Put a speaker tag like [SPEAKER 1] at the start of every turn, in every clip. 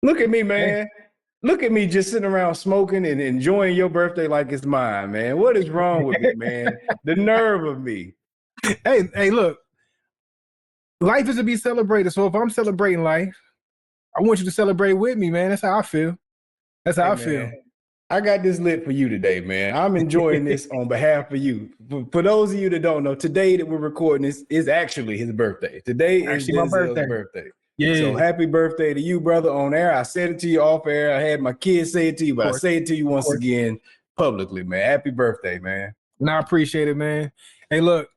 [SPEAKER 1] Look at me, man. Look at me just sitting around smoking and enjoying your birthday like it's mine, man. What is wrong with me, man? The nerve of me.
[SPEAKER 2] Hey, look. Life is to be celebrated. So if I'm celebrating life, I want you to celebrate with me, man. That's how I feel. That's how I feel.
[SPEAKER 1] I got this lit for you today, man. I'm enjoying this on behalf of you. For those of you that don't know, today that we're recording this is actually his birthday. Today is
[SPEAKER 2] my
[SPEAKER 1] Denzel's birthday.
[SPEAKER 2] Yeah.
[SPEAKER 1] So happy birthday to you, brother, on air. I said it to you off air. I had my kids say it to you, but I say it to you once again publicly, man. Happy birthday, man.
[SPEAKER 2] And I appreciate it, man. Hey, look,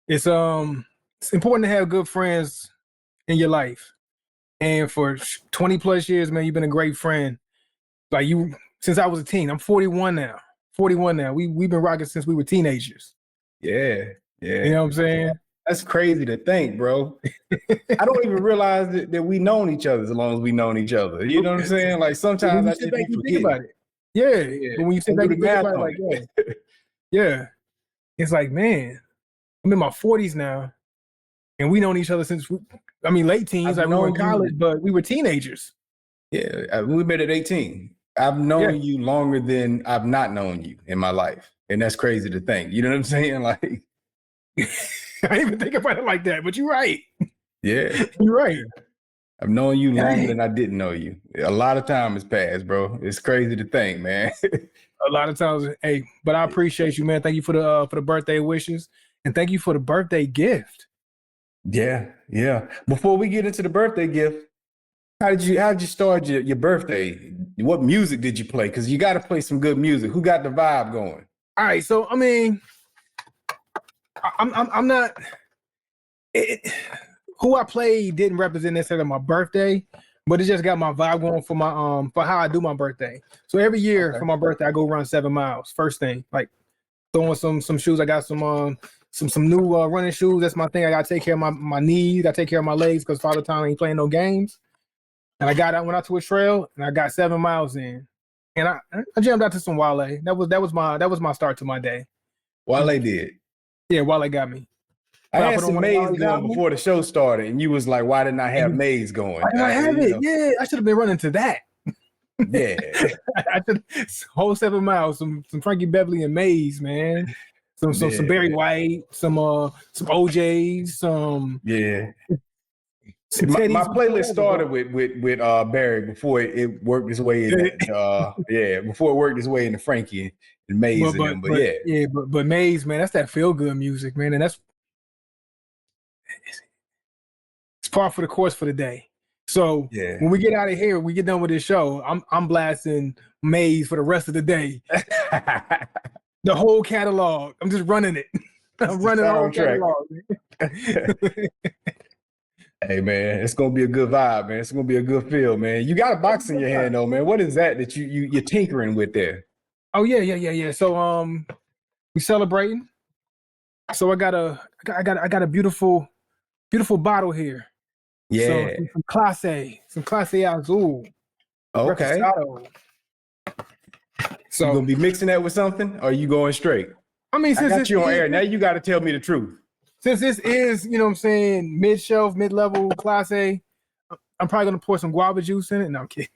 [SPEAKER 2] it's important to have good friends in your life. And for 20 plus years, man, you've been a great friend. Like you, since I was a teen. I'm 41 now. 41 now. We've been rocking since we were teenagers.
[SPEAKER 1] Yeah.
[SPEAKER 2] You know what I'm saying?
[SPEAKER 1] That's crazy to think, bro. I don't even realize that we known each other as long as we known each other. You know what I'm saying? Like sometimes I just forget
[SPEAKER 2] about it. Yeah. But when you sit back and think about it, like, yeah. It's like, man, I'm in my 40s now, and we known each other since late teens. Like we were in college, but we were teenagers.
[SPEAKER 1] Yeah, we met at 18. I've known you longer than I've not known you in my life. And that's crazy to think. You know what I'm saying? Like,
[SPEAKER 2] I didn't even think about it like that, but you're right.
[SPEAKER 1] Yeah.
[SPEAKER 2] You're right.
[SPEAKER 1] I've known you longer than I didn't know you. A lot of time has passed, bro. It's crazy to think, man.
[SPEAKER 2] A lot of times, hey, but I appreciate you, man. Thank you for the birthday wishes, and thank you for the birthday gift.
[SPEAKER 1] Yeah. Before we get into the birthday gift, how did you start your birthday? What music did you play? Because you got to play some good music. Who got the vibe going?
[SPEAKER 2] All right, so I'm not. Who I played didn't represent necessarily my birthday, but it just got my vibe going for my for how I do my birthday. So every year for my birthday, I go run 7 miles. First thing, like throwing some shoes. I got some new running shoes. That's my thing. I got to take care of my knees. I take care of my legs because Father Time ain't playing no games. And I went out to a trail and I got 7 miles in, and I jammed out to some Wale. That was my start to my day.
[SPEAKER 1] Wale did.
[SPEAKER 2] Yeah, Wale got me.
[SPEAKER 1] I had some maze going before the show started, and you was like, "Why didn't I have maze going?"
[SPEAKER 2] Why didn't I have it? Yeah, I should have been running to that.
[SPEAKER 1] Yeah,
[SPEAKER 2] I should whole 7 miles, some Frankie Beverly and maze, man. Some Barry White, some OJs,
[SPEAKER 1] My playlist started with Barry before it worked its way in. Before it worked its way into Frankie and Maze.
[SPEAKER 2] But Maze, man, that's that feel good music, man, and it's par for the course for the day. So when we get out of here, we get done with this show, I'm blasting Maze for the rest of the day. The whole catalog. I'm just running it. I'm running the whole catalog.
[SPEAKER 1] Hey man, it's gonna be a good vibe, man. It's gonna be a good feel, man. You got a box in your hand though, man. What is that you're tinkering with there?
[SPEAKER 2] Oh yeah. So we celebrating. So I got a beautiful bottle here.
[SPEAKER 1] Yeah.
[SPEAKER 2] So some Clase Azul.
[SPEAKER 1] Okay.
[SPEAKER 2] Reposado. So
[SPEAKER 1] you gonna be mixing that with something, or are you going straight?
[SPEAKER 2] Since
[SPEAKER 1] I got you on air. Now you got to tell me the truth.
[SPEAKER 2] Since this is, you know what I'm saying, mid-shelf, mid-level Class A, I'm probably going to pour some guava juice in it. No, I'm kidding.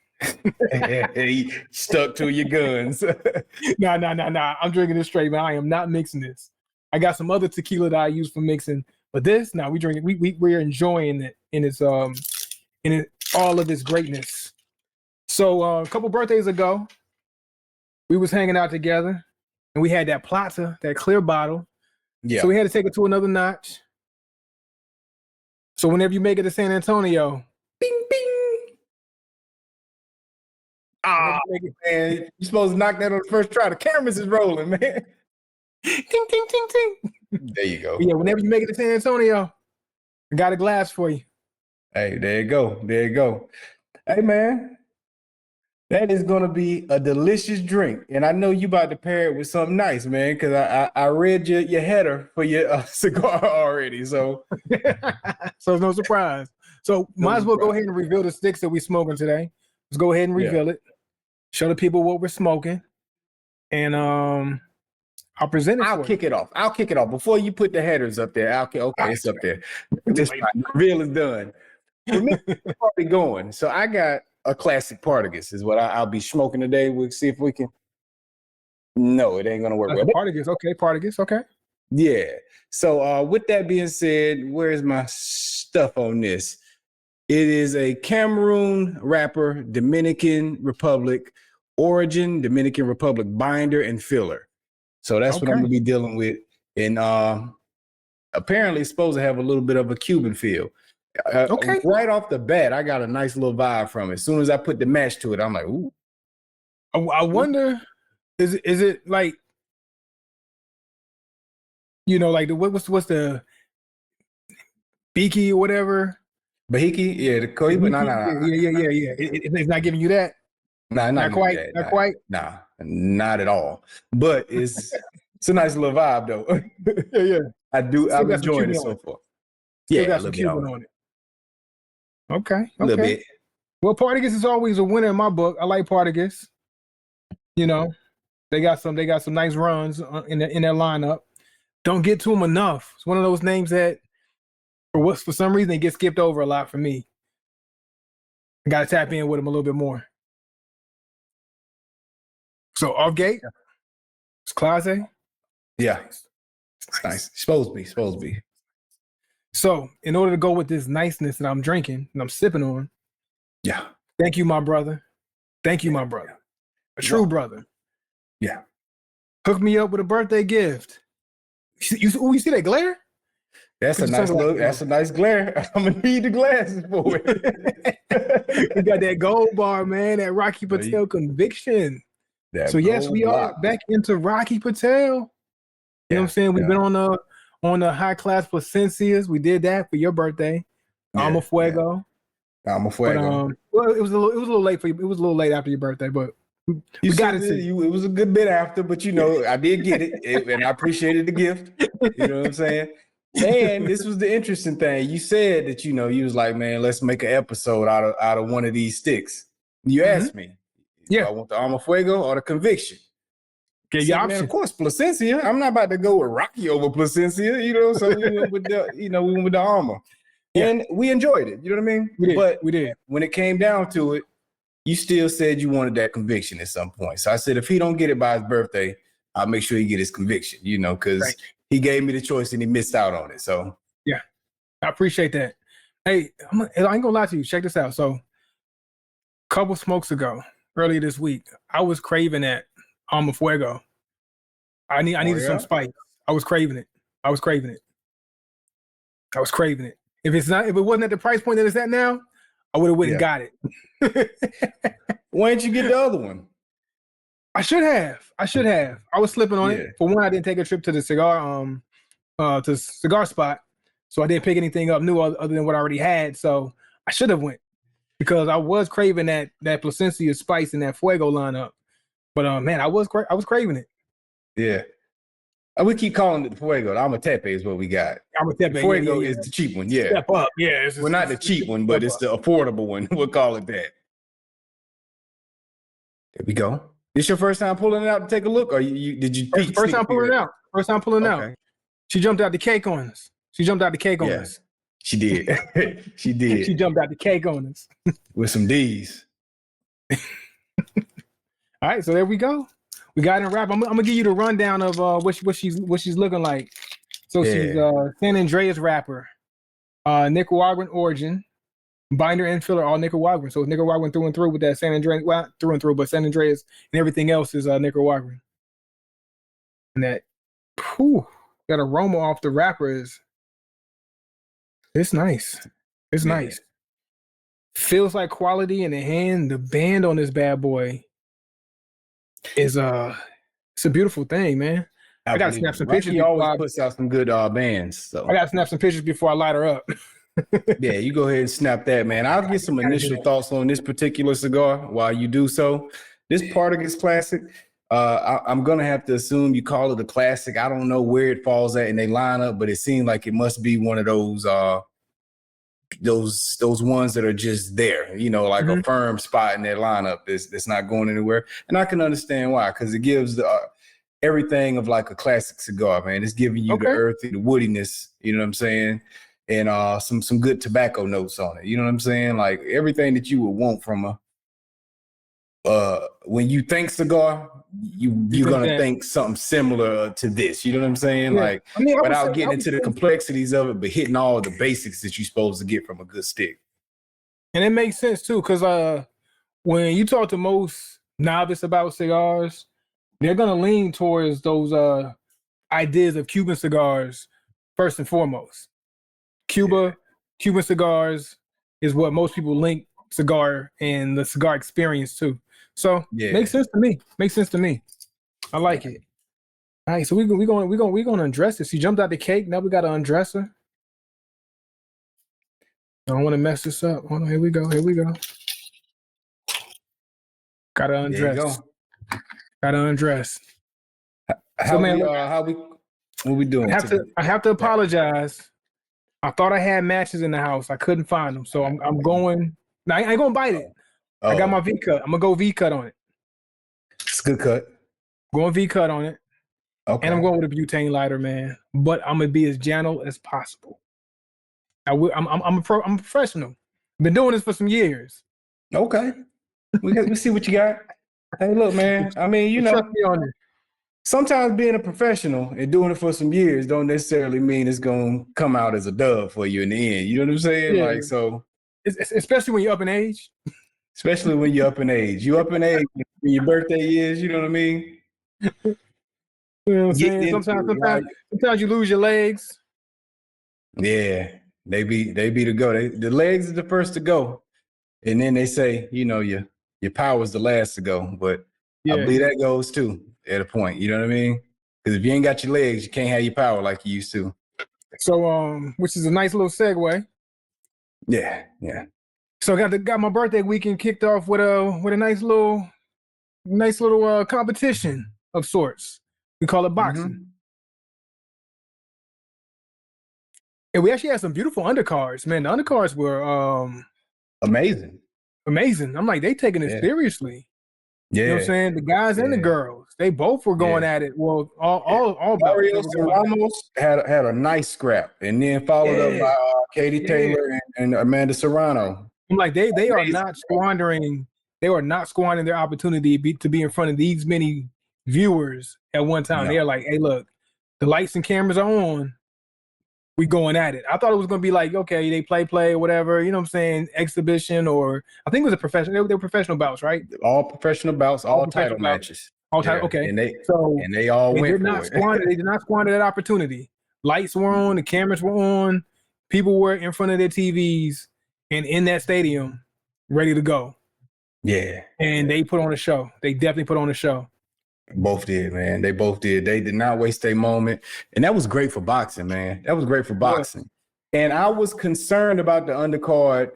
[SPEAKER 1] Hey, stuck to your guns.
[SPEAKER 2] Nah. I'm drinking this straight, man. I am not mixing this. I got some other tequila that I use for mixing, but this, we drink it. We're enjoying it in its all of its greatness. So a couple birthdays ago, we was hanging out together, and we had that Plata, that clear bottle.
[SPEAKER 1] Yeah.
[SPEAKER 2] So we had to take it to another notch. So whenever you make it to San Antonio, bing, bing.
[SPEAKER 1] Man, you're supposed to knock that on the first try. The cameras is rolling, man.
[SPEAKER 2] Ting, ting, ting, ting.
[SPEAKER 1] There you go.
[SPEAKER 2] But yeah, whenever you make it to San Antonio, I got a glass for you.
[SPEAKER 1] Hey, there you go. Hey, man. That is going to be a delicious drink. And I know you about to pair it with something nice, man, because I read your header for your cigar already. So
[SPEAKER 2] so it's no surprise. So might as well go ahead and reveal the sticks that we're smoking today. Let's go ahead and reveal it. Show the people what we're smoking. And I'll present it.
[SPEAKER 1] I'll kick it off. Before you put the headers up there. Okay, it's up there. This reveal is done. For me, party going. So I got a classic Partagas is what I'll be smoking today. We'll see if we can. No, it ain't gonna work well.
[SPEAKER 2] Partagas, okay, Partagas, okay.
[SPEAKER 1] Yeah. So with that being said, where's my stuff on this? It is a Cameroon wrapper, Dominican Republic origin, Dominican Republic binder and filler. So that's what I'm gonna be dealing with. And apparently it's supposed to have a little bit of a Cuban feel. Right off the bat, I got a nice little vibe from it. As soon as I put the match to it, I'm like, ooh.
[SPEAKER 2] I wonder, is it like, you know, like what's the Beaky or whatever?
[SPEAKER 1] Bahiki? Yeah, the Koiba.
[SPEAKER 2] Yeah. It's not giving you that.
[SPEAKER 1] Nah,
[SPEAKER 2] not quite.
[SPEAKER 1] That.
[SPEAKER 2] Not quite.
[SPEAKER 1] Nah, not at all. But it's a nice little vibe though.
[SPEAKER 2] Yeah.
[SPEAKER 1] I'm enjoying it so far.
[SPEAKER 2] Still got some Cuban on it. Okay.
[SPEAKER 1] A little bit.
[SPEAKER 2] Well, Partagas is always a winner in my book. I like Partagas. You know, they got some nice runs in their lineup. Don't get to them enough. It's one of those names that, for some reason, they get skipped over a lot for me. I got to tap in with them a little bit more. So off gate, it's classe.
[SPEAKER 1] Yeah, it's nice. Supposed to be.
[SPEAKER 2] So in order to go with this niceness that I'm drinking and I'm sipping on,
[SPEAKER 1] yeah.
[SPEAKER 2] Thank you, my brother. A true brother.
[SPEAKER 1] Yeah.
[SPEAKER 2] Hook me up with a birthday gift. You see that glare?
[SPEAKER 1] That's a nice look. That's a nice glare. I'm gonna need the glasses for it.
[SPEAKER 2] We got that gold bar, man. That Rocky Patel conviction. So yes, we are back into Rocky Patel. You know what I'm saying? We've been on the high class placencias. We did that for your birthday. Alma Fuego.
[SPEAKER 1] Alma Fuego.
[SPEAKER 2] Well, it was a little late for you. It was a little late after your birthday, but we got it.
[SPEAKER 1] It was a good bit after, but you know, I did get it, and I appreciated the gift. You know what I'm saying? And this was the interesting thing. You said that, you know, you was like, man, let's make an episode out of one of these sticks. You asked me, I want the Alma Fuego or the Conviction.
[SPEAKER 2] Okay,
[SPEAKER 1] man, of course, Placencia. I'm not about to go with Rocky over Placencia, you know. So we went with the Alma, and we enjoyed it. You know what I mean?
[SPEAKER 2] We did.
[SPEAKER 1] When it came down to it, you still said you wanted that conviction at some point. So I said, if he don't get it by his birthday, I'll make sure he get his conviction. You know, because he gave me the choice and he missed out on it. So
[SPEAKER 2] yeah, I appreciate that. Hey, I ain't gonna lie to you. Check this out. So, a couple smokes ago, earlier this week, I was craving that Alma Fuego. I needed some spice. I was craving it. If it wasn't at the price point that it's at now, I would have went and got it.
[SPEAKER 1] Why didn't you get the other one?
[SPEAKER 2] I should have. I was slipping on it. For one, I didn't take a trip to the cigar spot, so I didn't pick anything up new other than what I already had. So I should have went because I was craving that Placencia spice in that Fuego lineup. But man, I was craving it.
[SPEAKER 1] Yeah. We keep calling it the Fuego. The Amatepe is what we got.
[SPEAKER 2] Amatepe,
[SPEAKER 1] Fuego is the cheap one. Yeah.
[SPEAKER 2] Step up. Yeah.
[SPEAKER 1] Well, not the cheap one, but it's the affordable one. We'll call it that. There we go. This your first time pulling it out to take a look, or did you?
[SPEAKER 2] First time pulling it out. First time pulling it out. She jumped out the cake on us. She did.
[SPEAKER 1] She did.
[SPEAKER 2] She jumped out the cake on us
[SPEAKER 1] with some D's.
[SPEAKER 2] All right, so there we go. We got it in wrap. I'm gonna give you the rundown of what she's looking like. So she's San Andreas wrapper, Nicaraguan origin, binder and filler, all Nicaraguan. So Nicaraguan through and through with that San Andreas, well, through and through, but San Andreas and everything else is Nicaraguan. And that, that aroma off the wrapper it's nice. It's nice. Feels like quality in the hand. The band on this bad boy is it's a beautiful thing, man. I gotta snap some pictures.
[SPEAKER 1] He always puts out some good bands. So
[SPEAKER 2] I gotta snap some pictures before I light her up.
[SPEAKER 1] Yeah, you go ahead and snap that, man. I'll get some initial thoughts on this particular cigar while you do so. This Partagas classic, I'm gonna have to assume you call it a classic. I don't know where it falls at in their lineup, but it seemed like it must be one of those ones that are just there, you know, like a firm spot in their lineup that's not going anywhere. And I can understand why, because it gives everything of like a classic cigar, man. It's giving you the earthy, the woodiness, you know what I'm saying? And some good tobacco notes on it. You know what I'm saying? Like everything that you would want from a when you think cigar, you're gonna think something similar to this. You know what I'm saying?
[SPEAKER 2] Yeah.
[SPEAKER 1] Like
[SPEAKER 2] I mean,
[SPEAKER 1] without getting into the complexities of it, but hitting all the basics that you're supposed to get from a good stick.
[SPEAKER 2] And it makes sense too, because when you talk to most novice about cigars, they're gonna lean towards those ideas of Cuban cigars first and foremost. Cuban cigars is what most people link cigar and the cigar experience to. So makes sense to me. Makes sense to me. I like it. All right, so we're gonna undress this. She jumped out the cake. Now we gotta undress her. I don't want to mess this up. Hold on, here we go. Here we go. Gotta undress. Gotta undress.
[SPEAKER 1] What we doing?
[SPEAKER 2] I have to apologize. I thought I had matches in the house. I couldn't find them, so I'm going. Now I ain't gonna bite it. I got my V cut. I'm gonna go V cut on it.
[SPEAKER 1] It's a good cut.
[SPEAKER 2] Going V cut on it. Okay. And I'm going with a butane lighter, man. But I'm gonna be as gentle as possible. I'm a professional. Been doing this for some years.
[SPEAKER 1] Okay. We see what you got. Hey, look, man. I mean, you know,
[SPEAKER 2] trust me on it.
[SPEAKER 1] Sometimes being a professional and doing it for some years don't necessarily mean it's gonna come out as a dub for you in the end. You know what I'm saying?
[SPEAKER 2] Yeah.
[SPEAKER 1] Like, so
[SPEAKER 2] especially when you're up in age.
[SPEAKER 1] Especially when you're up in age. You up in age when your birthday is, you know what I mean?
[SPEAKER 2] You know what I'm saying? Sometimes you lose your legs.
[SPEAKER 1] Yeah, they be to go. The legs are the first to go. And then they say, you know, your power's the last to go. But I believe that goes too at a point. You know what I mean? Because if you ain't got your legs, you can't have your power like you used to.
[SPEAKER 2] So which is a nice little segue.
[SPEAKER 1] Yeah.
[SPEAKER 2] So I got my birthday weekend kicked off with a nice little competition of sorts. We call it boxing. Mm-hmm. And we actually had some beautiful undercards, man. The undercards were
[SPEAKER 1] amazing.
[SPEAKER 2] I'm like, they taking it seriously.
[SPEAKER 1] Yeah.
[SPEAKER 2] You know what I'm saying? The guys and the girls, they both were going at it. Well, all
[SPEAKER 1] Barrios and Ramos had a nice scrap, and then followed up by Katie Taylor and Amanda Serrano.
[SPEAKER 2] I'm like, they are not squandering. They are not squandering their opportunity to be in front of these many viewers at one time. No. They're like, hey, look, the lights and cameras are on. We going at it. I thought it was going to be like, okay, they play or whatever, you know what I'm saying, exhibition, or I think it was a professional. They were professional bouts, right?
[SPEAKER 1] All professional bouts, all title matches.
[SPEAKER 2] All title, okay.
[SPEAKER 1] And they all went for it.
[SPEAKER 2] They did not squander that opportunity. Lights were on, the cameras were on, people were in front of their TVs and in that stadium, ready to go.
[SPEAKER 1] Yeah.
[SPEAKER 2] And they put on a show. They definitely put on a show.
[SPEAKER 1] Both did, man. They both did. They did not waste their moment. And that was great for boxing, man. That was great for boxing. Yeah. And I was concerned about the undercard,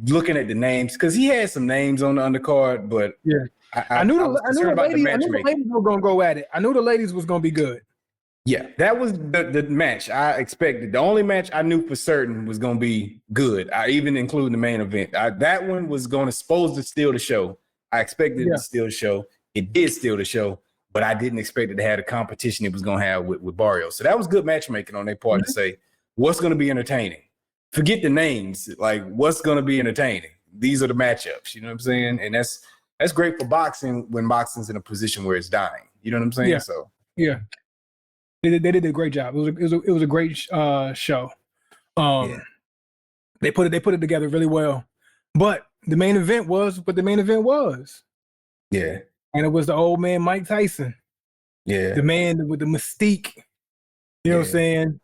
[SPEAKER 1] looking at the names, because he had some names on the undercard, but
[SPEAKER 2] I knew the ladies were going to go at it. I knew the ladies was going to be good.
[SPEAKER 1] Yeah, that was the match I expected. The only match I knew for certain was going to be good. I even included the main event. That one was supposed to steal the show. I expected it to steal the show. It did steal the show, but I didn't expect it to have the competition it was going to have with Barrios. So that was good matchmaking on their part to say, what's going to be entertaining? Forget the names. Like, what's going to be entertaining? These are the matchups. You know what I'm saying? And that's great for boxing when boxing's in a position where it's dying. You know what I'm saying?
[SPEAKER 2] Yeah.
[SPEAKER 1] So
[SPEAKER 2] they did a great job. It was a great show. They put it together really well. But the main event was what the main event was.
[SPEAKER 1] Yeah.
[SPEAKER 2] And it was the old man, Mike Tyson.
[SPEAKER 1] Yeah.
[SPEAKER 2] The man with the mystique. You know what I'm saying?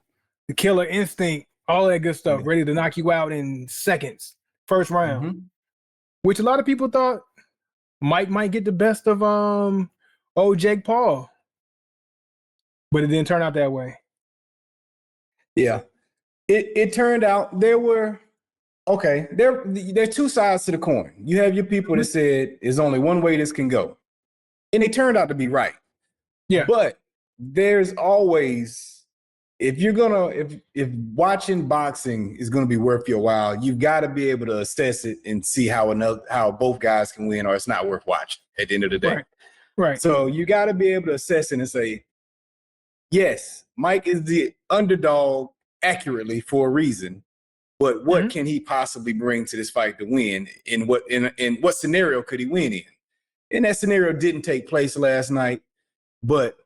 [SPEAKER 2] The killer instinct, all that good stuff, ready to knock you out in seconds. First round. Mm-hmm. Which a lot of people thought Mike might get the best of old Jake Paul. But it didn't turn out that way. Yeah.
[SPEAKER 1] It turned out there are two sides to the coin. You have your people that said there's only one way this can go. And they turned out to be right.
[SPEAKER 2] Yeah.
[SPEAKER 1] But there's always, if watching boxing is going to be worth your while, you've got to be able to assess it and see how both guys can win, or it's not worth watching at the end of the day. Right.
[SPEAKER 2] Right.
[SPEAKER 1] So you got to be able to assess it and say, yes, Mike is the underdog accurately for a reason, but what can he possibly bring to this fight to win? In what scenario could he win in? And that scenario didn't take place last night, but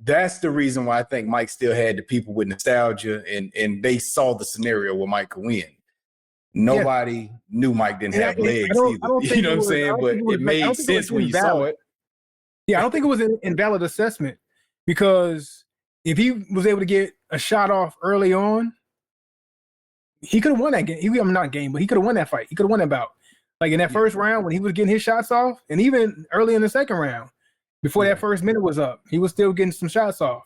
[SPEAKER 1] that's the reason why I think Mike still had the people with nostalgia, and they saw the scenario where Mike could win. Nobody knew Mike didn't have legs either. You know what I'm saying? But it made sense when you saw it.
[SPEAKER 2] Yeah, I don't think it was an invalid assessment, because if he was able to get a shot off early on, he could have won that game. Not game, but he could have won that fight. He could have won that bout. Like in that first round when he was getting his shots off, and even early in the second round, before that first minute was up, he was still getting some shots off.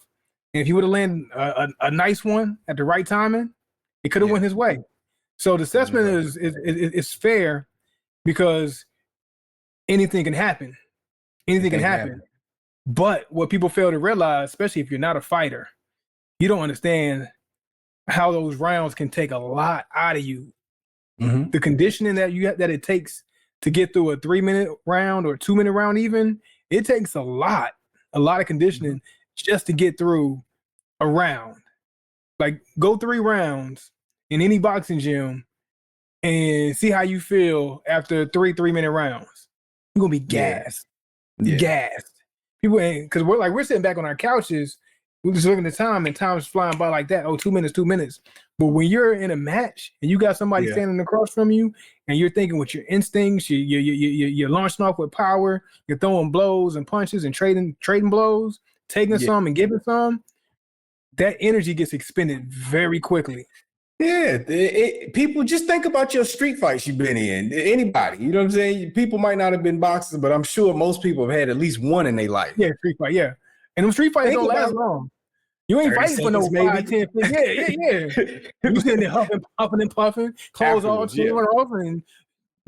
[SPEAKER 2] And if he would have landed a nice one at the right timing, it could have went his way. So the assessment is fair, because anything can happen. Anything can happen. But what people fail to realize, especially if you're not a fighter, you don't understand how those rounds can take a lot out of you. The conditioning that it takes to get through a 3-minute round or 2-minute round, even, it takes a lot of conditioning just to get through a round. Like, go 3 rounds in any boxing gym and see how you feel after 3-minute rounds. You're gonna be gassed. Gassed. People ain't, because we're sitting back on our couches, we're just looking at the time, and time's flying by like that. 2 minutes. But when you're in a match and you got somebody standing across from you, and you're thinking with your instincts, you're launching off with power, you're throwing blows and punches and trading blows, taking some and giving some, that energy gets expended very quickly.
[SPEAKER 1] Yeah, people just think about your street fights you've been in. Anybody, you know what I'm saying? People might not have been boxers, but I'm sure most people have had at least one in their life.
[SPEAKER 2] Yeah, street fight, yeah. And them street fights don't last long. You ain't fighting for no 5, 10, 15. Yeah. You sitting there huffing and puffing, clothes all chilling off, and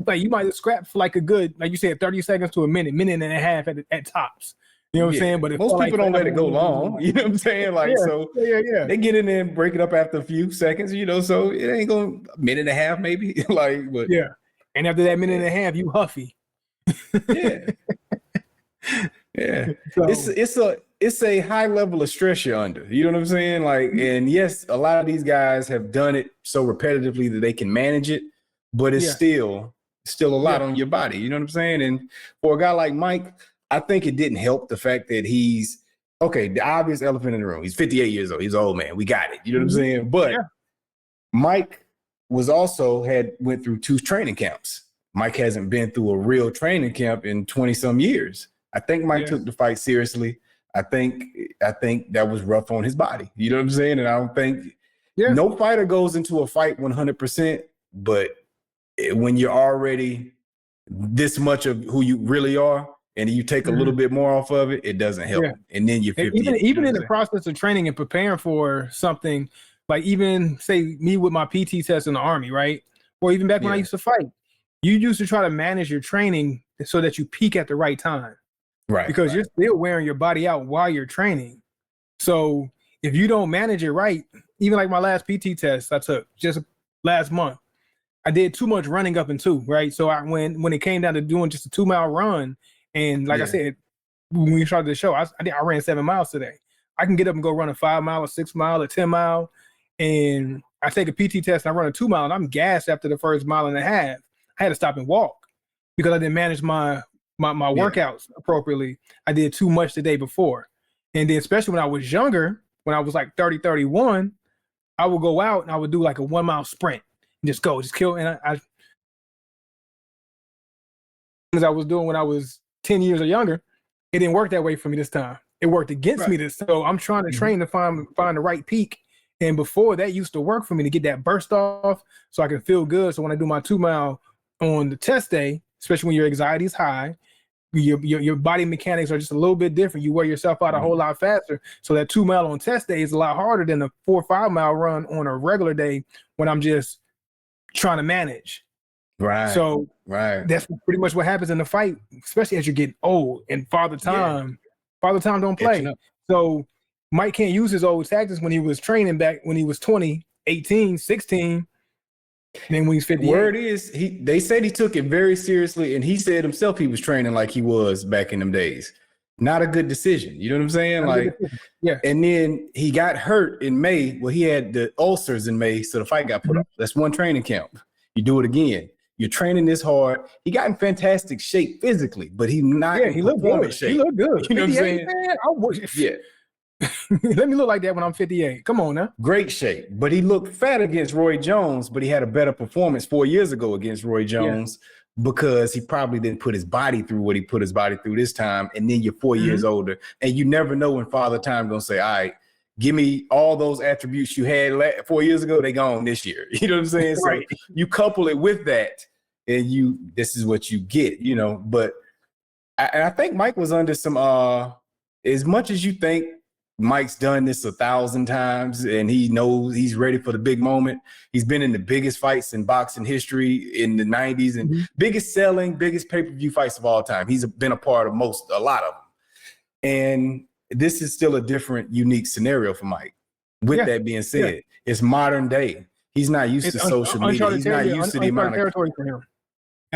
[SPEAKER 2] like you might scrap for like a good, like you said, 30 seconds to a minute and a half at tops. You know what I'm saying? But
[SPEAKER 1] most people don't let it go long. You know what I'm saying? Like, they get in there and break it up after a few seconds, so it ain't going a minute and a half, maybe. Like, but
[SPEAKER 2] and after that minute and a half, you huffy.
[SPEAKER 1] So, it's a high level of stress you're under. You know what I'm saying? Like, and yes, a lot of these guys have done it so repetitively that they can manage it, but it's still a lot on your body. You know what I'm saying? And for a guy like Mike, I think it didn't help the fact that he's the obvious elephant in the room. He's 58 years old. He's an old man. We got it. You know what I'm saying? But Mike was also went through 2 training camps. Mike hasn't been through a real training camp in 20 some years. I think Mike took the fight seriously. I think that was rough on his body. You know what I'm saying? And I don't think no fighter goes into a fight 100%, but when you're already this much of who you really are, and you take a little bit more off of it, it doesn't help. And then you're 50.
[SPEAKER 2] Even in the process of training and preparing for something, like even say me with my PT test in the Army, right? Or even back when I used to fight, you used to try to manage your training so that you peak at the right time.
[SPEAKER 1] Right.
[SPEAKER 2] Because you're still wearing your body out while you're training. So if you don't manage it right, even like my last PT test I took just last month, I did too much running up and 2, right? So when it came down to doing just a 2-mile run, and like I said, when we started the show, I ran 7 miles today. I can get up and go run a 5 mile, a 6 mile, a 10 mile. And I take a PT test and I run a 2 mile, and I'm gassed after the first mile and a half. I had to stop and walk because I didn't manage my workouts appropriately. I did too much the day before. And then especially when I was younger, when I was like 30, 31, I would go out and I would do like a 1 mile sprint and just kill. And as I was doing when I was 10 years or younger, it didn't work that way for me this time. It worked against me this. So I'm trying to train to find the right peak. And before that used to work for me to get that burst off so I can feel good. So when I do my 2 mile on the test day, especially when your anxiety is high, your body mechanics are just a little bit different. You wear yourself out a whole lot faster. So that 2 mile on test day is a lot harder than a 4 or 5 mile run on a regular day when I'm just trying to manage.
[SPEAKER 1] Right.
[SPEAKER 2] So that's pretty much what happens in the fight, especially as you're getting old and father time don't play. So Mike can't use his old tactics when he was training back when he was 20, 18, 16. Then when he's 50.
[SPEAKER 1] Word is they said he took it very seriously, and he said himself he was training like he was back in them days. Not a good decision. You know what I'm saying? Like,
[SPEAKER 2] Yeah.
[SPEAKER 1] and then he got hurt in May. Well, he had the ulcers in May, so the fight got put up. That's one training camp. You do it again. You're training this hard. He got in fantastic shape physically, but he's not in
[SPEAKER 2] he looked good.
[SPEAKER 1] shape.
[SPEAKER 2] He looked good.
[SPEAKER 1] You know what I'm saying?
[SPEAKER 2] Man,
[SPEAKER 1] yeah.
[SPEAKER 2] Let me look like that when I'm 58. Come on now.
[SPEAKER 1] Great shape. But he looked fat against Roy Jones, but he had a better performance 4 years ago against Roy Jones because he probably didn't put his body through what he put his body through this time. And then you're 4 years older. And you never know when Father Time going to say, all right, give me all those attributes you had 4 years ago. They gone this year. You know what I'm saying? So you couple it with that and this is what you get, you know. But I think Mike was under some, as much as you think Mike's done this 1,000 times and he knows he's ready for the big moment. He's been in the biggest fights in boxing history in the 90s and biggest selling, biggest pay-per-view fights of all time. He's been a part of a lot of them. And this is still a different, unique scenario for Mike. With that being said, it's modern day. He's not used to social media. He's not used to the amount of territory for him.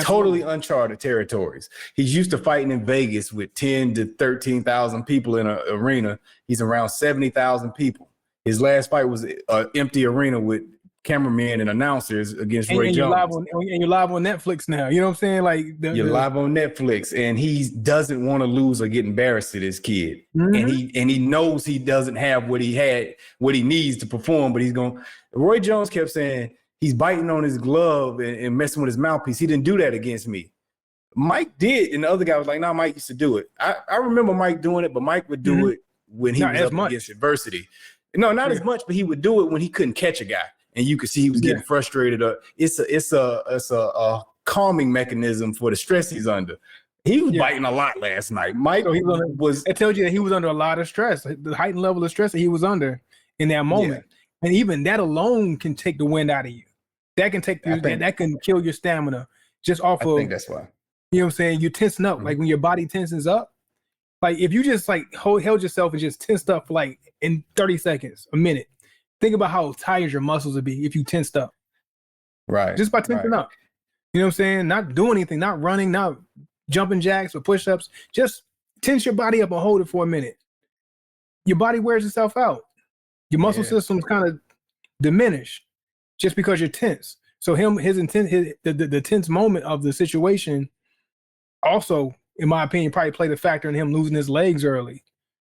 [SPEAKER 1] Totally uncharted territories. He's used to fighting in Vegas with 10 to 13,000 people in an arena. He's around 70,000 people. His last fight was an empty arena with cameramen and announcers against Roy Jones.
[SPEAKER 2] You're live on Netflix now. You know what I'm saying? Like
[SPEAKER 1] you're live on Netflix, and he doesn't want to lose or get embarrassed to this kid. And he knows he doesn't have what he needs to perform, but he's going. Roy Jones kept saying, he's biting on his glove and messing with his mouthpiece. He didn't do that against me. Mike did, and the other guy was like, "No, Mike used to do it." I remember Mike doing it, but Mike would do it when he was up against adversity. No, not as much, but he would do it when he couldn't catch a guy, and you could see he was getting frustrated. It's a calming mechanism for the stress he's under. He was biting a lot last night. Mike
[SPEAKER 2] It tells you that he was under a lot of stress, the heightened level of stress that he was under in that moment, and even that alone can take the wind out of you. That can take that can kill your stamina just off of.
[SPEAKER 1] I think that's why.
[SPEAKER 2] You know what I'm saying? You're tensing up. Like when your body tenses up, like if you just like held yourself and just tensed up for like in 30 seconds, a minute, think about how tired your muscles would be if you tensed up.
[SPEAKER 1] Right.
[SPEAKER 2] Just by tensing up. You know what I'm saying? Not doing anything, not running, not jumping jacks or push-ups. Just tense your body up and hold it for a minute. Your body wears itself out. Your muscle system's kind of diminished just because you're tense. So the tense moment of the situation also, in my opinion, probably played a factor in him losing his legs early.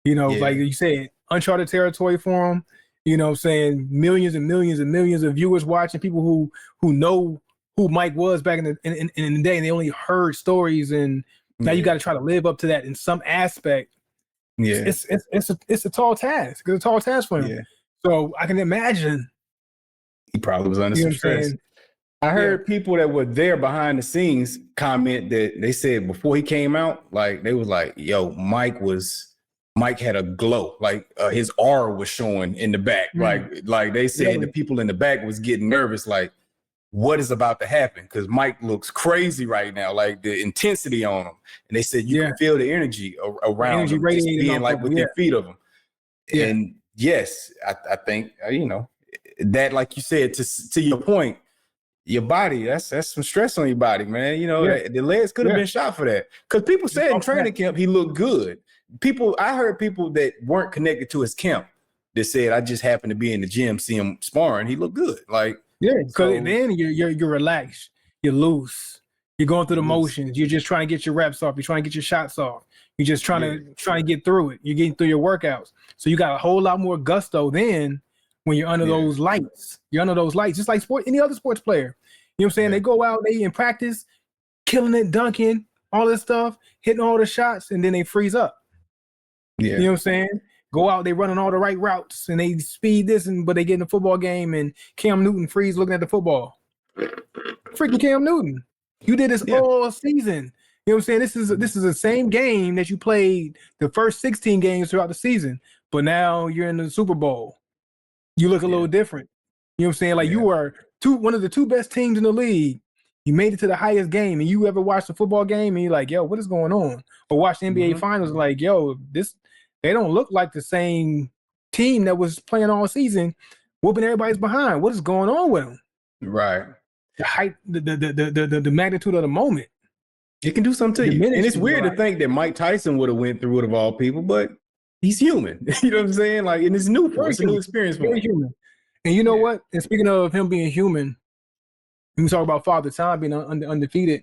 [SPEAKER 2] You know, like you said, uncharted territory for him. You know what I'm saying? Millions and millions and millions of viewers watching, people who know who Mike was back in the day, and they only heard stories, and now you got to try to live up to that in some aspect. Yeah. It's a tall task. It's a tall task for him. Yeah. So I can imagine
[SPEAKER 1] he probably was under some stress. I heard people that were there behind the scenes comment that they said before he came out, like they was like, yo, Mike had a glow, like his aura was showing in the back. Like they said the people in the back was getting nervous, like what is about to happen? Because Mike looks crazy right now, like the intensity on him. And they said you can feel the energy around him, just being like within feet of him. And yes, I think, you know, that, like you said, to your point, your body, that's some stress on your body, man. You know, the legs could have been shot for that. Because people said in training camp he looked good. I heard people that weren't connected to his camp that said, I just happened to be in the gym, see him sparring, he looked good. Like,
[SPEAKER 2] because then you're relaxed, you're loose, you're going through the motions, you're just trying to get your reps off, you're trying to get your shots off, you're just trying to get through it, you're getting through your workouts. So you got a whole lot more gusto then when you're under those lights. You're under those lights, just like any other sports player. You know what I'm saying? They go out, they in practice, killing it, dunking, all this stuff, hitting all the shots, and then they freeze up. You know what I'm saying? Go out, they running all the right routes, and they speed this, but they get in the football game, and Cam Newton freeze looking at the football. Freaking Cam Newton. You did this all season. You know what I'm saying? This is the same game that you played the first 16 games throughout the season, but now you're in the Super Bowl. You look a little different. You know what I'm saying? Like you were one of the two best teams in the league. You made it to the highest game, and you ever watched a football game and you're like, yo, what is going on? Or watch the NBA finals like, yo, they don't look like the same team that was playing all season, whooping everybody's behind. What is going on with them?
[SPEAKER 1] Right.
[SPEAKER 2] The height, the magnitude of the moment.
[SPEAKER 1] It can do something to you. And it's
[SPEAKER 2] diminishes your
[SPEAKER 1] weird to
[SPEAKER 2] life.
[SPEAKER 1] think that Mike Tyson would have went through it of all people, but he's human. You know what I'm saying? Like, and it's new for him.
[SPEAKER 2] Very
[SPEAKER 1] It's a new
[SPEAKER 2] human.
[SPEAKER 1] experience for
[SPEAKER 2] Very
[SPEAKER 1] him.
[SPEAKER 2] human. And you know
[SPEAKER 1] Yeah.
[SPEAKER 2] what? And speaking of him being human, when we talk about Father Time being undefeated,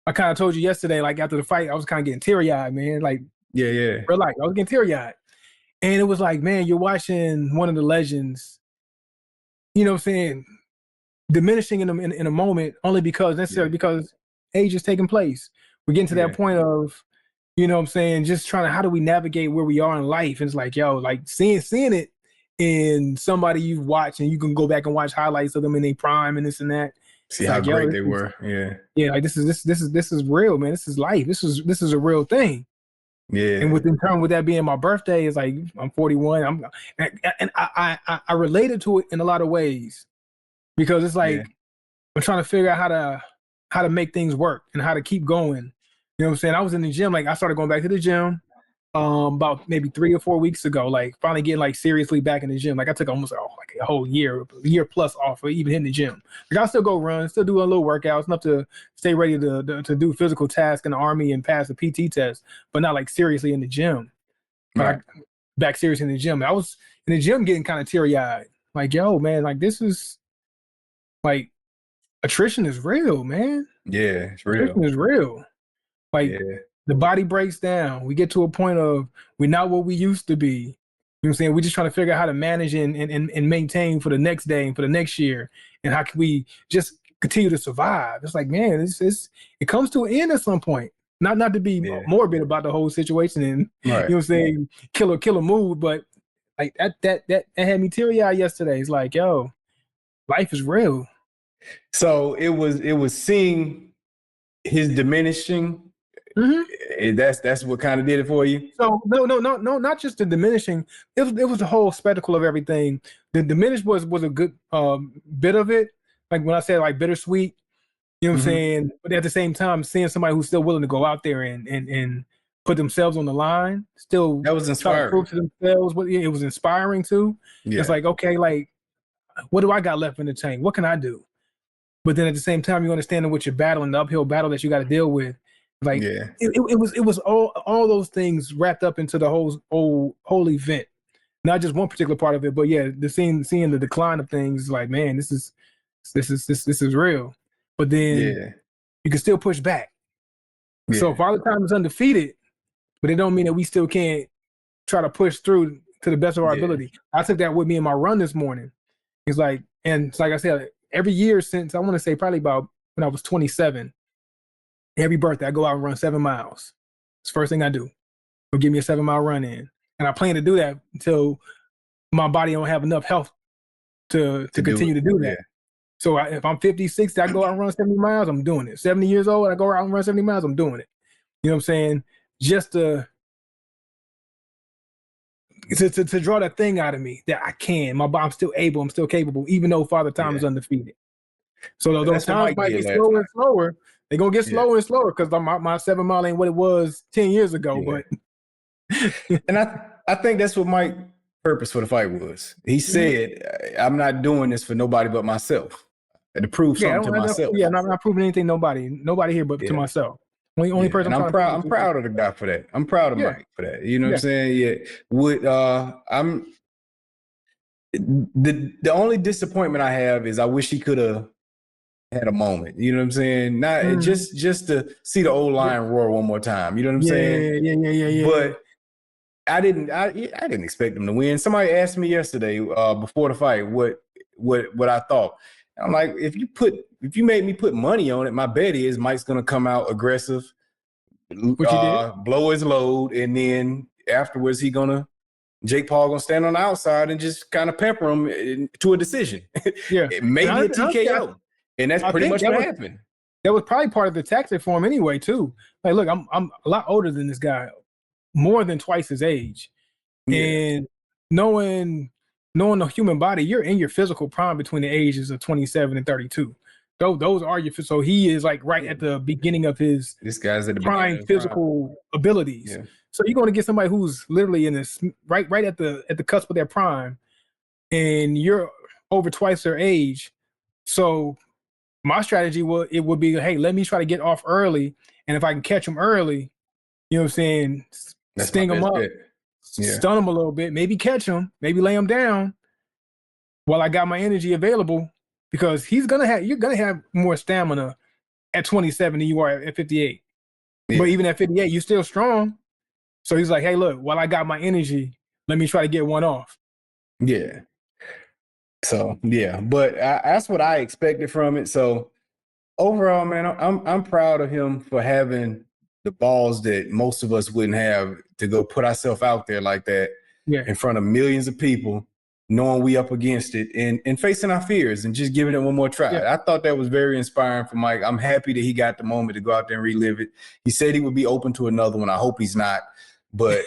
[SPEAKER 2] I kind of told you yesterday, like after the fight, I was kind of getting teary-eyed, man. Like,
[SPEAKER 1] Yeah, yeah.
[SPEAKER 2] real life. I was getting teary-eyed. And it was like, man, you're watching one of the legends, you know what I'm saying, diminishing in a moment only
[SPEAKER 1] Yeah.
[SPEAKER 2] because age is taking place. We're getting to that
[SPEAKER 1] Yeah.
[SPEAKER 2] point of, you know what I'm saying, just trying to, how do we navigate where we are in life? And it's like, yo, like seeing it in somebody you've watched, and you can go back and watch highlights of them in their prime and this and that.
[SPEAKER 1] See
[SPEAKER 2] It's
[SPEAKER 1] how
[SPEAKER 2] like, yo,
[SPEAKER 1] great they were. Yeah.
[SPEAKER 2] yeah, like this is real, man. This is life. This is a real thing. And
[SPEAKER 1] Yeah.
[SPEAKER 2] within turn with that being my birthday, is like I'm 41. I related to it in a lot of ways, because it's
[SPEAKER 1] Yeah.
[SPEAKER 2] like I'm trying to figure out how to make things work and how to keep going. You know what I'm saying? I was in the gym, like I started going back to the gym about maybe 3 or 4 weeks ago, like finally getting like seriously back in the gym. Like I took almost like a whole year plus off of even hitting the gym. Like I still go run, still do a little workouts, enough to stay ready to do physical tasks in the army and pass the PT test, but not like seriously in the gym.
[SPEAKER 1] Right.
[SPEAKER 2] Like back seriously in the gym. I was in the gym getting kind of teary eyed. Like, yo, man, like this is like attrition is real, man.
[SPEAKER 1] Yeah. It's
[SPEAKER 2] Attrition
[SPEAKER 1] real.
[SPEAKER 2] is real. Like
[SPEAKER 1] Yeah.
[SPEAKER 2] the body breaks down. We get to a point of we're not what we used to be. You know what I'm saying? We're just trying to figure out how to manage and maintain for the next day and for the next year. And how can we just continue to survive? It's like, man, it comes to an end at some point. Not to be
[SPEAKER 1] Yeah.
[SPEAKER 2] morbid about the whole situation and you
[SPEAKER 1] Right.
[SPEAKER 2] know what I'm saying, killer mood, but like that had me teary eyed yesterday. It's like, yo, life is real.
[SPEAKER 1] So it was seeing his diminishing.
[SPEAKER 2] Mm-hmm.
[SPEAKER 1] That's what kind of did it for you.
[SPEAKER 2] So no, not just the diminishing. It was the whole spectacle of everything. The diminished was a good bit of it. Like when I said like bittersweet, you know what I'm
[SPEAKER 1] Mm-hmm.
[SPEAKER 2] saying. But at the same time, seeing somebody who's still willing to go out there and put themselves on the line, still
[SPEAKER 1] That was
[SPEAKER 2] try to
[SPEAKER 1] inspiring.
[SPEAKER 2] prove to themselves. What it was inspiring too. It's
[SPEAKER 1] Yeah.
[SPEAKER 2] like, okay, like what do I got left in the tank? What can I do? But then at the same time, you understand what you're battling, the uphill battle that you got to deal with. Like
[SPEAKER 1] Yeah.
[SPEAKER 2] it was all those things wrapped up into the whole event, not just one particular part of it. But yeah, seeing the decline of things is like, man, this is real. But then
[SPEAKER 1] Yeah.
[SPEAKER 2] you can still push back. So
[SPEAKER 1] Yeah.
[SPEAKER 2] Father Time is undefeated, but it don't mean that we still can't try to push through to the best of our
[SPEAKER 1] Yeah.
[SPEAKER 2] ability. I took that with me in my run this morning. It's like, and it's like I said, every year since I want to say probably about when I was 27, every birthday I go out and run 7 miles. It's the first thing I do. Go give me a 7 mile run in. And I plan to do that until my body don't have enough health to
[SPEAKER 1] To do it.
[SPEAKER 2] continue to do
[SPEAKER 1] Yeah.
[SPEAKER 2] that. So if I'm 50, 60, I go out and run 70 miles, I'm doing it. 70 years old, I go out and run 70 miles, I'm doing it. You know what I'm saying? Just to draw that thing out of me that I can. I'm still able, I'm still capable, even though Father Time
[SPEAKER 1] Yeah.
[SPEAKER 2] is undefeated. So those
[SPEAKER 1] That's what
[SPEAKER 2] times
[SPEAKER 1] Mike
[SPEAKER 2] might
[SPEAKER 1] did
[SPEAKER 2] get
[SPEAKER 1] last
[SPEAKER 2] slower
[SPEAKER 1] night.
[SPEAKER 2] and slower. They're gonna get
[SPEAKER 1] Yeah.
[SPEAKER 2] slower and slower because my 7 mile ain't what it was 10 years ago.
[SPEAKER 1] Yeah.
[SPEAKER 2] But
[SPEAKER 1] And I think that's what Mike's purpose for the fight was. He said, "I'm not doing this for nobody but myself, and to prove
[SPEAKER 2] yeah,
[SPEAKER 1] something to myself."
[SPEAKER 2] I'm not proving anything nobody here but to
[SPEAKER 1] Yeah.
[SPEAKER 2] myself. Only
[SPEAKER 1] Yeah.
[SPEAKER 2] person
[SPEAKER 1] And
[SPEAKER 2] I'm
[SPEAKER 1] I'm
[SPEAKER 2] trying to prove
[SPEAKER 1] proud.
[SPEAKER 2] it
[SPEAKER 1] I'm
[SPEAKER 2] to.
[SPEAKER 1] proud of the guy for that. I'm proud of
[SPEAKER 2] Yeah,
[SPEAKER 1] Mike for that. You know what I'm
[SPEAKER 2] yeah.
[SPEAKER 1] saying? Yeah. With I'm the only disappointment I have is I wish he could have had a moment. You know what I'm saying? Not
[SPEAKER 2] Mhm.
[SPEAKER 1] just to see the old
[SPEAKER 2] Yeah,
[SPEAKER 1] lion roar one more time. You know what I'm
[SPEAKER 2] yeah,
[SPEAKER 1] saying?
[SPEAKER 2] yeah.
[SPEAKER 1] But I didn't expect him to win. Somebody asked me yesterday before the fight what I thought. I'm like, if you made me put money on it, my bet is Mike's gonna come out aggressive,
[SPEAKER 2] What you did?
[SPEAKER 1] blow his load, and then afterwards Jake Paul gonna stand on the outside and just kind of pepper him to a decision.
[SPEAKER 2] Yeah, and
[SPEAKER 1] Maybe a
[SPEAKER 2] honestly,
[SPEAKER 1] TKO. And that's
[SPEAKER 2] I
[SPEAKER 1] pretty
[SPEAKER 2] think
[SPEAKER 1] much what happened.
[SPEAKER 2] that was probably part of the tactic for him anyway too. Like, look, I'm a lot older than this guy, more than twice his age.
[SPEAKER 1] Yeah.
[SPEAKER 2] And knowing the human body, you're in your physical prime between the ages of 27 and 32. Those are so he is like right
[SPEAKER 1] Yeah.
[SPEAKER 2] at the beginning of his
[SPEAKER 1] This guy's at the beginning
[SPEAKER 2] prime
[SPEAKER 1] of the prime.
[SPEAKER 2] physical abilities.
[SPEAKER 1] Yeah.
[SPEAKER 2] So you're going to get somebody who's literally in this right at the cusp of their prime, and you're over twice their age. So my strategy would be, hey, let me try to get off early And if I can catch him early, you know what I'm saying,
[SPEAKER 1] That's my
[SPEAKER 2] sting him
[SPEAKER 1] best
[SPEAKER 2] up,
[SPEAKER 1] bet. Yeah.
[SPEAKER 2] stun him a little bit, maybe catch him, maybe lay him down while I got my energy available, because you're gonna have more stamina at 27 than you are at 58.
[SPEAKER 1] Yeah.
[SPEAKER 2] But even at 58, you're still strong. So he's like, hey, look, while I got my energy, let me try to get one off.
[SPEAKER 1] Yeah. So yeah, but that's what I expected from it. So overall, man, I'm proud of him for having the balls that most of us wouldn't have to go put ourselves out there like that in front of millions of people, knowing we up against it and facing our fears and just giving it one more try. I thought that was very inspiring for Mike. I'm happy that he got the moment to go out there and relive it. He said he would be open to another one. I hope he's not, but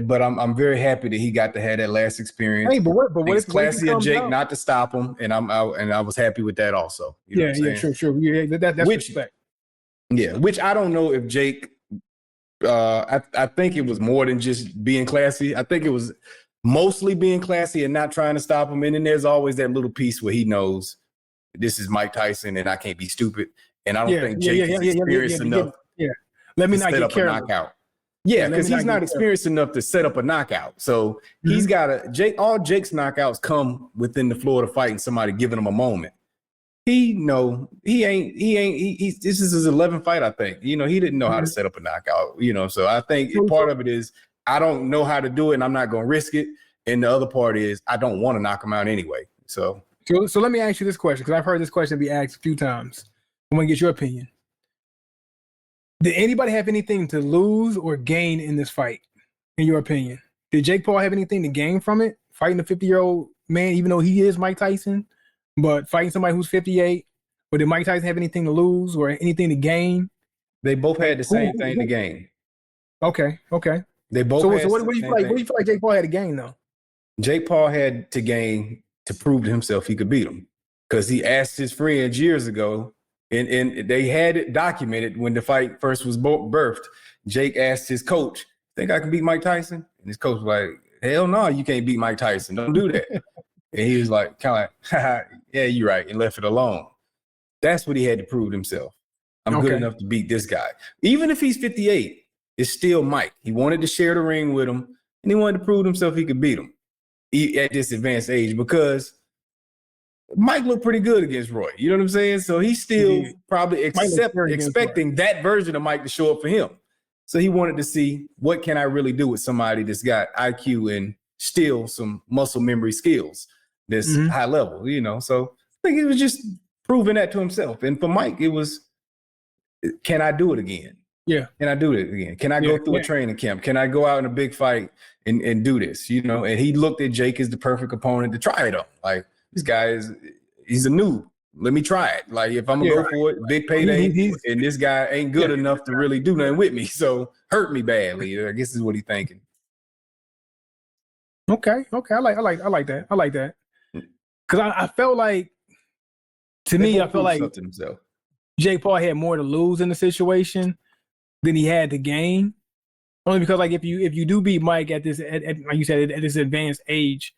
[SPEAKER 1] but I'm very happy that he got to have that last experience.
[SPEAKER 2] Hey, but what
[SPEAKER 1] it's
[SPEAKER 2] if
[SPEAKER 1] classy of Jake not to stop him, and I was happy with that also. You know what I'm saying?
[SPEAKER 2] Sure. Yeah, that's respect.
[SPEAKER 1] Yeah, which I don't know if Jake. I think it was more than just being classy. I think it was mostly being classy and not trying to stop him. And then there's always that little piece where he knows this is Mike Tyson and I can't be stupid. And I don't think Jake is experienced enough.
[SPEAKER 2] Let me not get careless.
[SPEAKER 1] A knockout. Yeah, because he's not experienced enough to set up a knockout. So he's got all Jake's knockouts come within the floor of the fight and somebody giving him a moment. This is his 11th fight, I think. He didn't know how to set up a knockout, so I think part of it is I don't know how to do it and I'm not going to risk it. And the other part is I don't want to knock him out anyway. So
[SPEAKER 2] let me ask you this question, because I've heard this question be asked a few times. I want to get your opinion. Did anybody have anything to lose or gain in this fight, in your opinion? Did Jake Paul have anything to gain from it, fighting a 50-year-old man, even though he is Mike Tyson, but fighting somebody who's 58? Or did Mike Tyson have anything to lose or anything to gain?
[SPEAKER 1] They both had the same thing to gain.
[SPEAKER 2] Okay.
[SPEAKER 1] They both.
[SPEAKER 2] So what do you feel like? What do you feel like Jake Paul had to gain, though?
[SPEAKER 1] Jake Paul had to gain to prove to himself he could beat him, because he asked his friends years ago. And they had it documented when the fight first was birthed. Jake asked his coach, "Think I can beat Mike Tyson?" And his coach was like, "Hell no, you can't beat Mike Tyson. Don't do that." And he was like, kind of like, "Yeah, you're right," and left it alone. That's what he had to prove to himself. I'm good enough to beat this guy. Even if he's 58, it's still Mike. He wanted to share the ring with him, and he wanted to prove to himself he could beat him at this advanced age, because Mike looked pretty good against Roy. You know what I'm saying? So he's still probably expecting that version of Mike to show up for him. So he wanted to see, what can I really do with somebody that's got IQ and still some muscle memory skills that's high level, So I think it was just proving that to himself. And for Mike, it was, can I do it again?
[SPEAKER 2] Yeah.
[SPEAKER 1] Can I do it again? Can I go through a training camp? Can I go out in a big fight and do this? And he looked at Jake as the perfect opponent to try it on. Like, this guy he's a noob. Let me try it. Like, if I'm gonna go for it, big payday, and this guy ain't good enough to really do nothing with me, so hurt me badly. I guess is what he's thinking.
[SPEAKER 2] Okay. I like that. Because I felt like, I felt like Jake Paul had more to lose in the situation than he had to gain. Only because, like, if you do beat Mike at this, like you said, at this advanced age,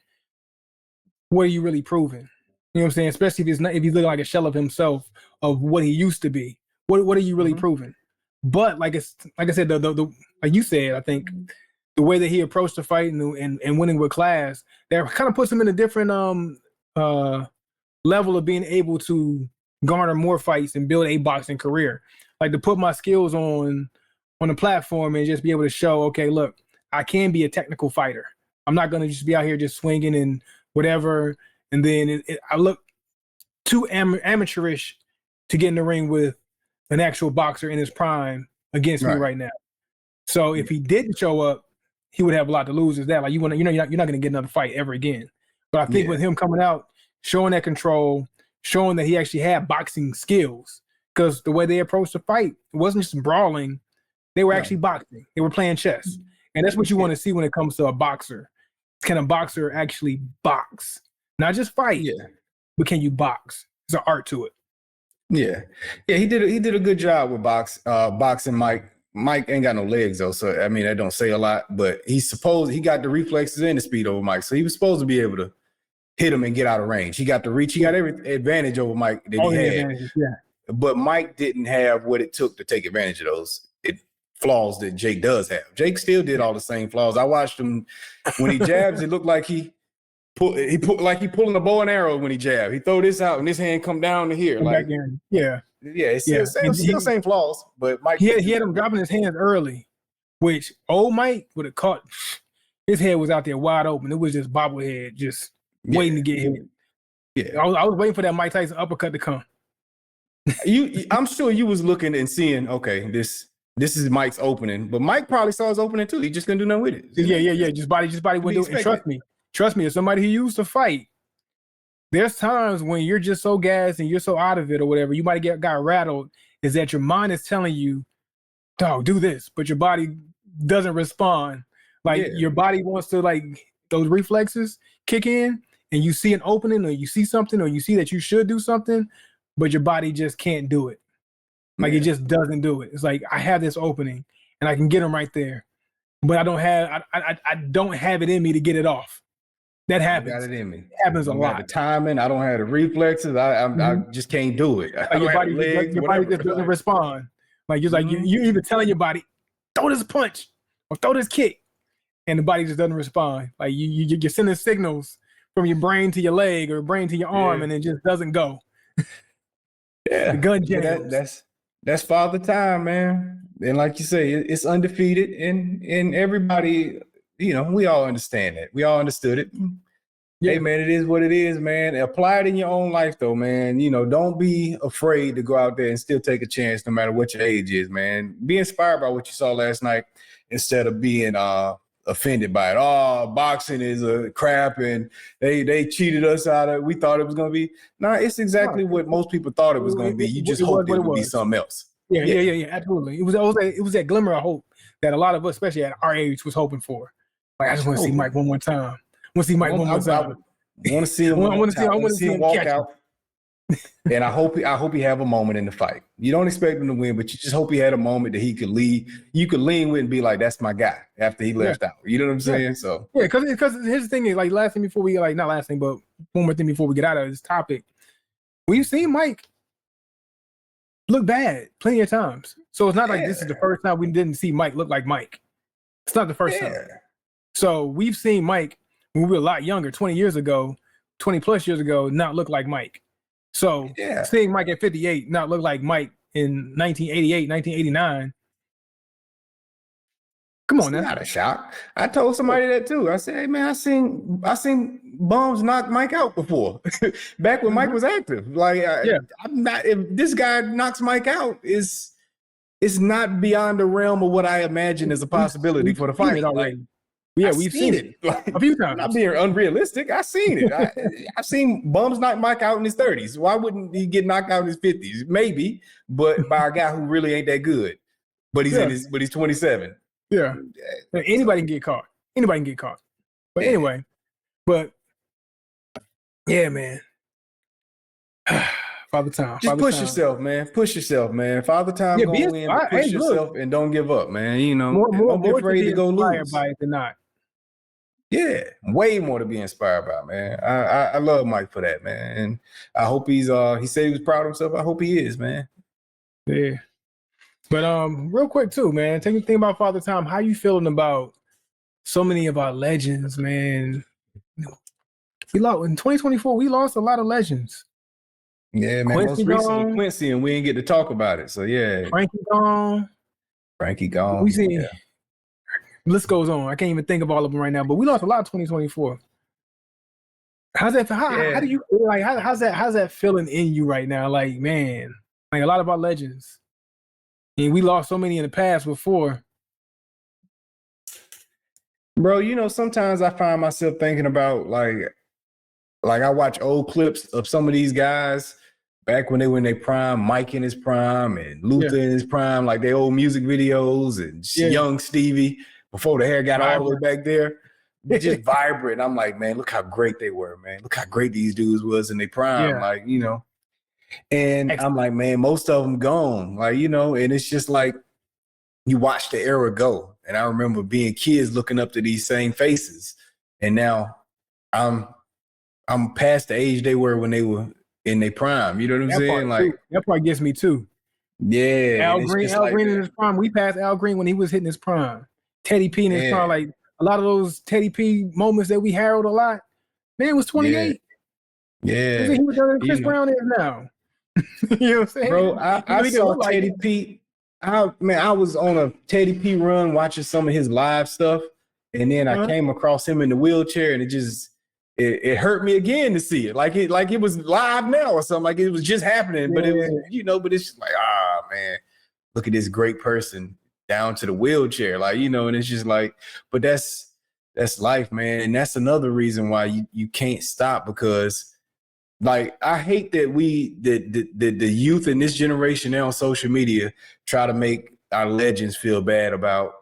[SPEAKER 2] what are you really proving? You know what I'm saying? Especially if he's looking like a shell of himself, of what he used to be. What are you really proving? But like I said, the like you said, I think the way that he approached the fight and winning with class, that kind of puts him in a different level of being able to garner more fights and build a boxing career. Like, to put my skills on the platform and just be able to show, okay, look, I can be a technical fighter. I'm not going to just be out here just swinging and whatever. And then I look too amateurish to get in the ring with an actual boxer in his prime against me right now. So if he didn't show up, he would have a lot to lose. Is that, like, you're not going to get another fight ever again. But I think with him coming out, showing that control, showing that he actually had boxing skills, because the way they approached the fight, it wasn't just brawling. They were actually boxing. They were playing chess. And that's what you want to see when it comes to a boxer. Can a boxer actually box? Not just fight, but can you box? There's an art to it.
[SPEAKER 1] Yeah. He did a good job with boxing Mike. Mike ain't got no legs though, so I mean that don't say a lot. But he got the reflexes and the speed over Mike, so he was supposed to be able to hit him and get out of range. He got the reach. He got every advantage over Mike that he had. but Mike didn't have what it took to take advantage of those flaws that Jake does have. Jake still did all the same flaws. I watched him when he jabs. It looked like he pulling a bow and arrow when he jab. He throw this out and this hand come down to here. Like, it's still same flaws. But Mike,
[SPEAKER 2] he had him dropping his hands early, which old Mike would have caught. His head was out there wide open. It was just bobblehead, just waiting to get hit.
[SPEAKER 1] Yeah,
[SPEAKER 2] I was waiting for that Mike Tyson uppercut to come.
[SPEAKER 1] I'm sure you was looking and seeing, okay, this is Mike's opening, but Mike probably saw his opening too. He just couldn't do nothing with it.
[SPEAKER 2] Yeah. Just body wouldn't do it. And trust me, as somebody who used to fight, there's times when you're just so gassed and you're so out of it or whatever, you might have got rattled, is that your mind is telling you, dog, do this, but your body doesn't respond. Like your body wants to, like, those reflexes kick in and you see an opening or you see something or you see that you should do something, but your body just can't do it. Like it just doesn't do it. It's like, I have this opening and I can get them right there, but I don't have it in me to get it off. That happens.
[SPEAKER 1] I got it in me.
[SPEAKER 2] It happens a lot.
[SPEAKER 1] The timing, I don't have the reflexes. I just can't do it.
[SPEAKER 2] Your body just doesn't respond. Like you're like you even telling your body, throw this punch or throw this kick, and the body just doesn't respond. Like you're sending signals from your brain to your leg or brain to your arm, and it just doesn't go. The gun jams.
[SPEAKER 1] That's father time, man. And like you say, it's undefeated, and everybody, we all understand that. We all understood it. Yeah. Hey, man, it is what it is, man. Apply it in your own life, though, man. Don't be afraid to go out there and still take a chance, no matter what your age is, man. Be inspired by what you saw last night instead of being offended by it. Oh, boxing is a crap, and they cheated us out of it. We thought it was going to be. Nah, it's exactly what most people thought it was going to be. You just hoped it would be something else.
[SPEAKER 2] Yeah, absolutely. It was that glimmer of hope that a lot of us, especially at our age, was hoping for. Like, I just want to see Mike one more time. I want to see Mike one more time.
[SPEAKER 1] I want to see him. I want to see him walk out. And I hope he have a moment in the fight. You don't expect him to win, but you just hope he had a moment that he could lead. You could lean with and be like, "That's my guy." After he left out, you know what I'm saying? So
[SPEAKER 2] because his thing is, like, last thing before we not last thing, but one more thing before we get out of this topic, we've seen Mike look bad plenty of times. So it's not like this is the first time we didn't see Mike look like Mike. It's not the first time. So we've seen Mike when we were a lot younger, 20 plus years ago, not look like Mike. So seeing Mike at 58 not look like Mike in 1988, 1989. Come on,
[SPEAKER 1] that's not a shock. I told somebody that too. I said, "Hey, man, I seen bums knock Mike out before, back when Mike was active. Like, I'm not. If this guy knocks Mike out, it's not beyond the realm of what I imagine as a possibility for the fight. Like, we've seen it
[SPEAKER 2] a few times.
[SPEAKER 1] I'm not being unrealistic. I've seen it. I've seen bums knock Mike out in his 30s. Why wouldn't he get knocked out in his 50s? Maybe, but by a guy who really ain't that good. But he's 27.
[SPEAKER 2] Yeah. Anybody can get caught. But anyway, yeah, man. Father time.
[SPEAKER 1] Just push yourself, man. Push yourself, man. Father time, go in, push yourself, and don't give up, man. Don't be afraid to go lose.
[SPEAKER 2] By it than not.
[SPEAKER 1] Yeah, way more to be inspired by, man. I love Mike for that, man. And I hope he said he was proud of himself. I hope he is, man.
[SPEAKER 2] Yeah. But real quick too, man. Take me think about Father Time. How you feeling about so many of our legends, man? We lost in 2024. We lost a lot of legends.
[SPEAKER 1] Yeah, man. Most recently Quincy, and we didn't get to talk about it. So yeah, Frankie gone.
[SPEAKER 2] We see. List goes on. I can't even think of all of them right now. But we lost a lot of 2024. How's that? How do you like? How's that feeling in you right now? Like, man, like a lot of our legends. And we lost so many in the past before.
[SPEAKER 1] Bro, sometimes I find myself thinking about like I watch old clips of some of these guys back when they were in their prime, Mike in his prime and Luther in his prime, like their old music videos and young Stevie before the hair got all the way back there. Just vibrant. I'm like, man, look how great they were, man. Look how great these dudes was in their prime. Like, And I'm like, man, most of them gone. Like, and it's just like you watch the era go. And I remember being kids looking up to these same faces. And now I'm past the age they were when they were in their prime. You know what I'm
[SPEAKER 2] That part
[SPEAKER 1] saying?
[SPEAKER 2] too.
[SPEAKER 1] Like,
[SPEAKER 2] That part gets me too.
[SPEAKER 1] yeah, and it's just
[SPEAKER 2] Al
[SPEAKER 1] like
[SPEAKER 2] Green in
[SPEAKER 1] that.
[SPEAKER 2] his prime. We passed Al Green when he was hitting his prime. Teddy P in his
[SPEAKER 1] Yeah,
[SPEAKER 2] prime. Like a lot of those Teddy P moments that we herald a lot. Man was
[SPEAKER 1] yeah,
[SPEAKER 2] 28. I
[SPEAKER 1] yeah.
[SPEAKER 2] think he was younger than
[SPEAKER 1] You
[SPEAKER 2] Chris
[SPEAKER 1] know,
[SPEAKER 2] Brown is now. You know what I'm
[SPEAKER 1] bro,
[SPEAKER 2] saying?
[SPEAKER 1] I,
[SPEAKER 2] Even
[SPEAKER 1] I
[SPEAKER 2] though he didn't
[SPEAKER 1] saw
[SPEAKER 2] look like
[SPEAKER 1] Teddy
[SPEAKER 2] it.
[SPEAKER 1] P. I was on a Teddy P run watching some of his live stuff, and then I
[SPEAKER 2] Uh-huh.
[SPEAKER 1] came across him in the wheelchair, and it hurt me again to see it. Like it was live now or something. Like it was just happening, but it was,
[SPEAKER 2] Yeah.
[SPEAKER 1] but it's just like, man, look at this great person down to the wheelchair. Like, and it's just like, but that's life, man. And that's another reason why you can't stop, because like I hate that the youth in this generation now on social media try to make our legends feel bad about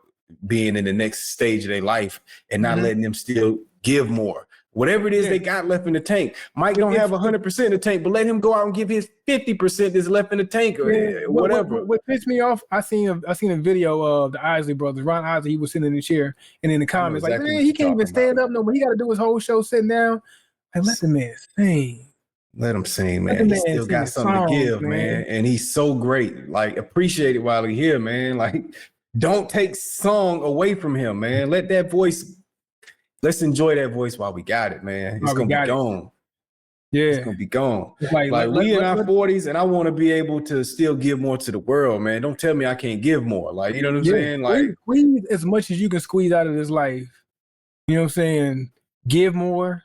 [SPEAKER 1] being in the next stage of their life and not letting them still give more. Whatever it is
[SPEAKER 2] Yeah.
[SPEAKER 1] they got left in the tank. Mike don't
[SPEAKER 2] It's,
[SPEAKER 1] have 100% in the tank, but let him go out and give his 50% that's left in the tank or
[SPEAKER 2] yeah.
[SPEAKER 1] whatever.
[SPEAKER 2] What pissed me off? I seen a video of the Isley brothers. Ron Isley, he was sitting in the chair, and in the
[SPEAKER 1] I know
[SPEAKER 2] comments, like,
[SPEAKER 1] exactly
[SPEAKER 2] man,
[SPEAKER 1] what
[SPEAKER 2] he
[SPEAKER 1] you're
[SPEAKER 2] can't even
[SPEAKER 1] talking about.
[SPEAKER 2] stand up no more. He got to do his whole show sitting down. Like, let the man sing.
[SPEAKER 1] Let him sing,
[SPEAKER 2] Let the
[SPEAKER 1] man. He
[SPEAKER 2] man
[SPEAKER 1] still
[SPEAKER 2] sing
[SPEAKER 1] got
[SPEAKER 2] his
[SPEAKER 1] something to
[SPEAKER 2] songs,
[SPEAKER 1] give, man.
[SPEAKER 2] man.
[SPEAKER 1] And he's so great. Like, appreciate it while he's here, man. Like, don't take song away from him, man. Let's enjoy that voice while we got it, man. It's
[SPEAKER 2] Oh, we
[SPEAKER 1] gonna be
[SPEAKER 2] got it.
[SPEAKER 1] gone. It's
[SPEAKER 2] Yeah.
[SPEAKER 1] gonna be gone.
[SPEAKER 2] It's like
[SPEAKER 1] Like we in our 40s, and I want to be able to still give more to the world, man. Don't tell me I can't give more. Like, you know what I'm
[SPEAKER 2] yeah,
[SPEAKER 1] saying? Like,
[SPEAKER 2] squeeze as much as you can squeeze out of this life. You know what I'm saying? Give more,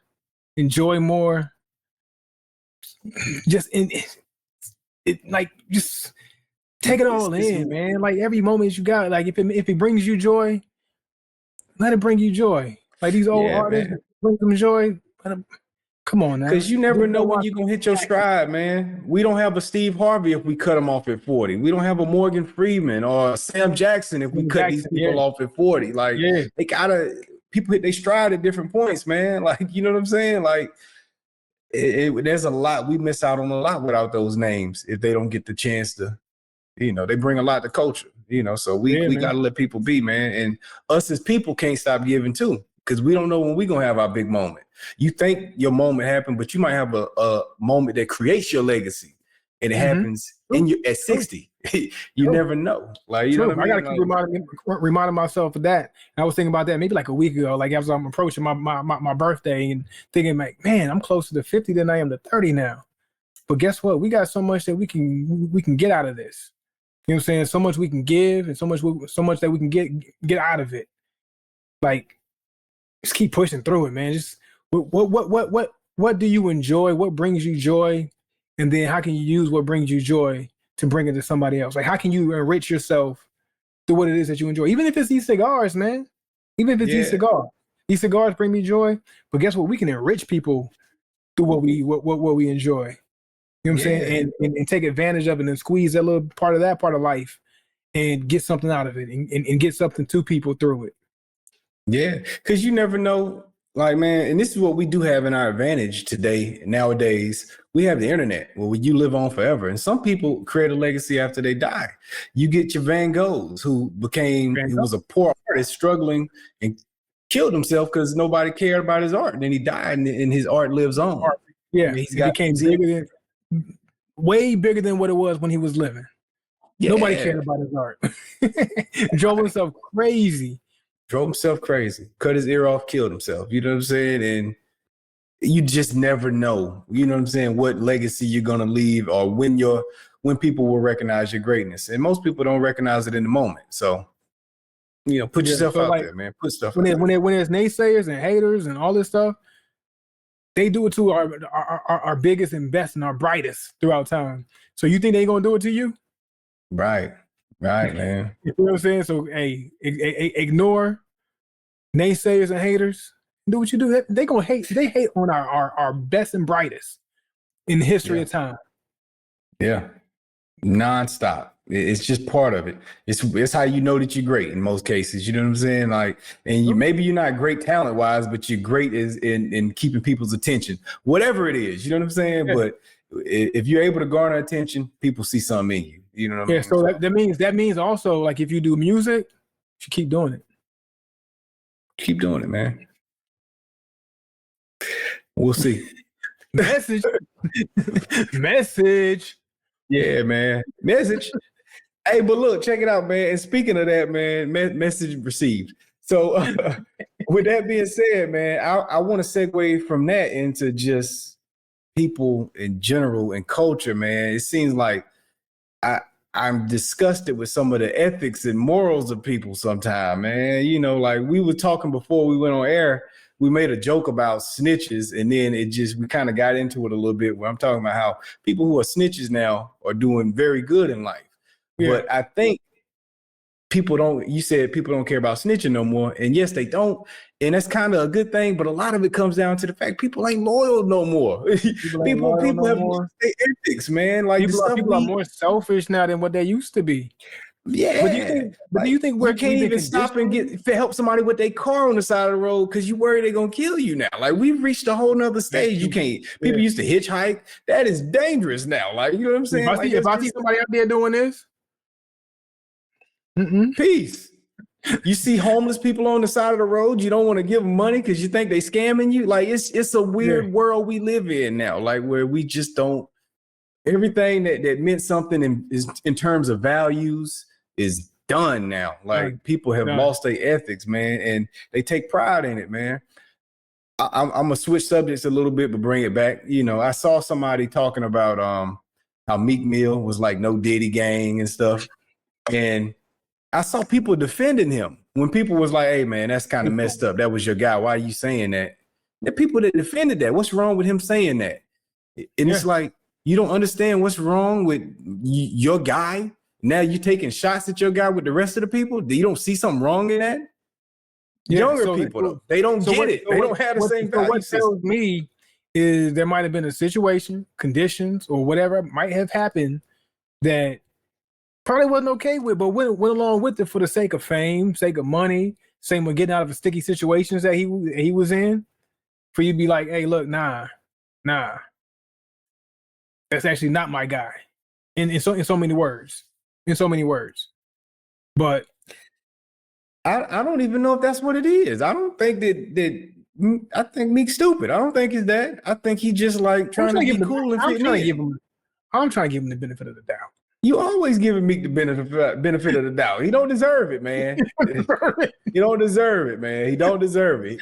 [SPEAKER 2] enjoy more. Just in it, like just take it all
[SPEAKER 1] it's
[SPEAKER 2] in, man. Like every moment you got. Like if it brings you joy, let it bring you joy. Like these old
[SPEAKER 1] yeah,
[SPEAKER 2] artists
[SPEAKER 1] man.
[SPEAKER 2] bring them joy. Come on now.
[SPEAKER 1] Because you never
[SPEAKER 2] Just
[SPEAKER 1] know
[SPEAKER 2] go
[SPEAKER 1] when
[SPEAKER 2] watch.
[SPEAKER 1] you're gonna hit your stride, man. We don't have a Steve Harvey if we cut him off at 40. We don't have a Morgan Freeman or Sam Jackson if we cut these
[SPEAKER 2] Jackson, yeah,
[SPEAKER 1] people off at 40. Like
[SPEAKER 2] yeah,
[SPEAKER 1] they gotta people hit their stride at different points, man. Like, you know what I'm saying? Like there's a lot, we miss out on a lot without those names if they don't get the chance to, they bring a lot to culture, so
[SPEAKER 2] yeah,
[SPEAKER 1] we
[SPEAKER 2] man.
[SPEAKER 1] gotta let people be, man. And us as people can't stop giving too, because we don't know when we're gonna have our big moment. You think your moment happened, but you might have a moment that creates your legacy, and it
[SPEAKER 2] Mm-hmm.
[SPEAKER 1] happens in you at 60. You
[SPEAKER 2] True.
[SPEAKER 1] never know. Like, you know
[SPEAKER 2] True.
[SPEAKER 1] what I
[SPEAKER 2] I gotta
[SPEAKER 1] mean?
[SPEAKER 2] keep
[SPEAKER 1] Like,
[SPEAKER 2] reminding myself of that. And I was thinking about that maybe like a week ago, like as I'm approaching my birthday and thinking like, man, I'm closer to 50 than I am to 30 now. But guess what? We got so much that we can get out of this. You know what I'm saying? So much we can give and so much that we can get out of it. Like just keep pushing through it, man. Just what do you enjoy? What brings you joy? And then how can you use what brings you joy to bring it to somebody else? Like how can you enrich yourself to what it is that you enjoy? Even if it's these cigars, man. Even if it's these
[SPEAKER 1] yeah,
[SPEAKER 2] cigars. These cigars bring me joy. But guess what? We can enrich people through what we enjoy. You know what I'm
[SPEAKER 1] yeah.
[SPEAKER 2] saying? And take advantage of it and squeeze that little part of that part of life and get something out of it and get something to people through it.
[SPEAKER 1] Yeah, because you never know. Like, man, and this is what we do have in our advantage today. Nowadays, we have the internet where you live on forever. And some people create a legacy after they die. You get your Van Goghs who was a poor artist struggling and killed himself because nobody cared about his art. And then he died and his art lives on. I
[SPEAKER 2] Yeah,
[SPEAKER 1] mean, he's
[SPEAKER 2] it
[SPEAKER 1] got
[SPEAKER 2] became
[SPEAKER 1] museums.
[SPEAKER 2] way bigger than what it was when he was living. Nobody
[SPEAKER 1] Yeah,
[SPEAKER 2] cared about his art. Drove himself crazy.
[SPEAKER 1] drove himself crazy, cut his ear off, killed himself. You know what I'm saying? And you just never know, you know what I'm saying, what legacy you're gonna leave or when people will recognize your greatness. And most people don't recognize it in the moment. So, put
[SPEAKER 2] Yeah.
[SPEAKER 1] yourself
[SPEAKER 2] So
[SPEAKER 1] out
[SPEAKER 2] like
[SPEAKER 1] there, man. Put stuff out there.
[SPEAKER 2] when there's naysayers and haters and all this stuff, they do it to our biggest and best and our brightest throughout time. So you think they gonna do it to you?
[SPEAKER 1] Right. Right, man.
[SPEAKER 2] You know what I'm saying? So hey, ignore naysayers and haters. Do what you do. They gonna hate. They hate on our best and brightest in the history
[SPEAKER 1] Yeah.
[SPEAKER 2] of time.
[SPEAKER 1] Yeah. Nonstop. It's just part of it. It's how you know that you're great in most cases. You know what I'm saying? Like, and maybe you're not great talent wise, but you're great is in keeping people's attention, whatever it is. You know what I'm saying?
[SPEAKER 2] Yeah.
[SPEAKER 1] But if you're able to garner attention, people see something in you. You know what I
[SPEAKER 2] Yeah.
[SPEAKER 1] mean?
[SPEAKER 2] So that means also like if you do music, you keep doing it.
[SPEAKER 1] Keep doing it, man. We'll see.
[SPEAKER 2] Message. Message.
[SPEAKER 1] Yeah, man. Message. Hey, but look, check it out, man. And speaking of that, man, message received. So, with that being said, man, I want to segue from that into just people in general and culture, man. It seems like I'm disgusted with some of the ethics and morals of people sometimes, man. You know, like we were talking before we went on air, we made a joke about snitches, and then we kind of got into it a little bit where I'm talking about how people who are snitches now are doing very good in life. Yeah. But I think you said people don't care about snitching no more. And yes, they don't. And that's kind of a good thing. But a lot of it comes down to the fact people ain't loyal no more. People have lost their ethics, man. Like
[SPEAKER 2] people are more selfish now than what they used to be.
[SPEAKER 1] Yeah.
[SPEAKER 2] But do you think
[SPEAKER 1] you can't even stop and help somebody with their car on the side of the road because you worry they're gonna kill you now? Like we've reached a whole nother stage. You can't. People used to hitchhike. That is dangerous now. Like, you know what I'm saying?
[SPEAKER 2] If I see somebody out there doing this,
[SPEAKER 1] peace. You see homeless people on the side of the road, you don't want to give them money because you think they scamming you. Like it's a weird world we live in now, like where we just don't, everything that meant something in terms of values is done now. Like people have lost their ethics, man, and they take pride in it, man. I'm gonna switch subjects a little bit, but bring it back. You know, I saw somebody talking about how Meek Mill was like no Diddy gang and stuff, and I saw people defending him when people was like, hey, man, that's kind of messed up. That was your guy. Why are you saying that? The people that defended that, what's wrong with him saying that? And it's like, you don't understand what's wrong with your guy. Now you're taking shots at your guy with the rest of the people. You don't see something wrong in that? Younger people, though, they don't get it. They don't have the same value.
[SPEAKER 2] What tells me is there might have been a situation, conditions, or whatever might have happened that probably wasn't okay with, but went along with it for the sake of fame, sake of money, same with getting out of the sticky situations that he was in. For you to be like, hey, look, nah, that's actually not my guy. In so many words. But
[SPEAKER 1] I don't even know if that's what it is. I don't think that I think Meek's stupid. I don't think it's that. I think he just like trying to be cool and fit in.
[SPEAKER 2] I'm trying to give him the benefit of the doubt.
[SPEAKER 1] You always giving Meek the benefit of the doubt. He don't deserve it, man. He don't deserve it, man. He don't deserve it.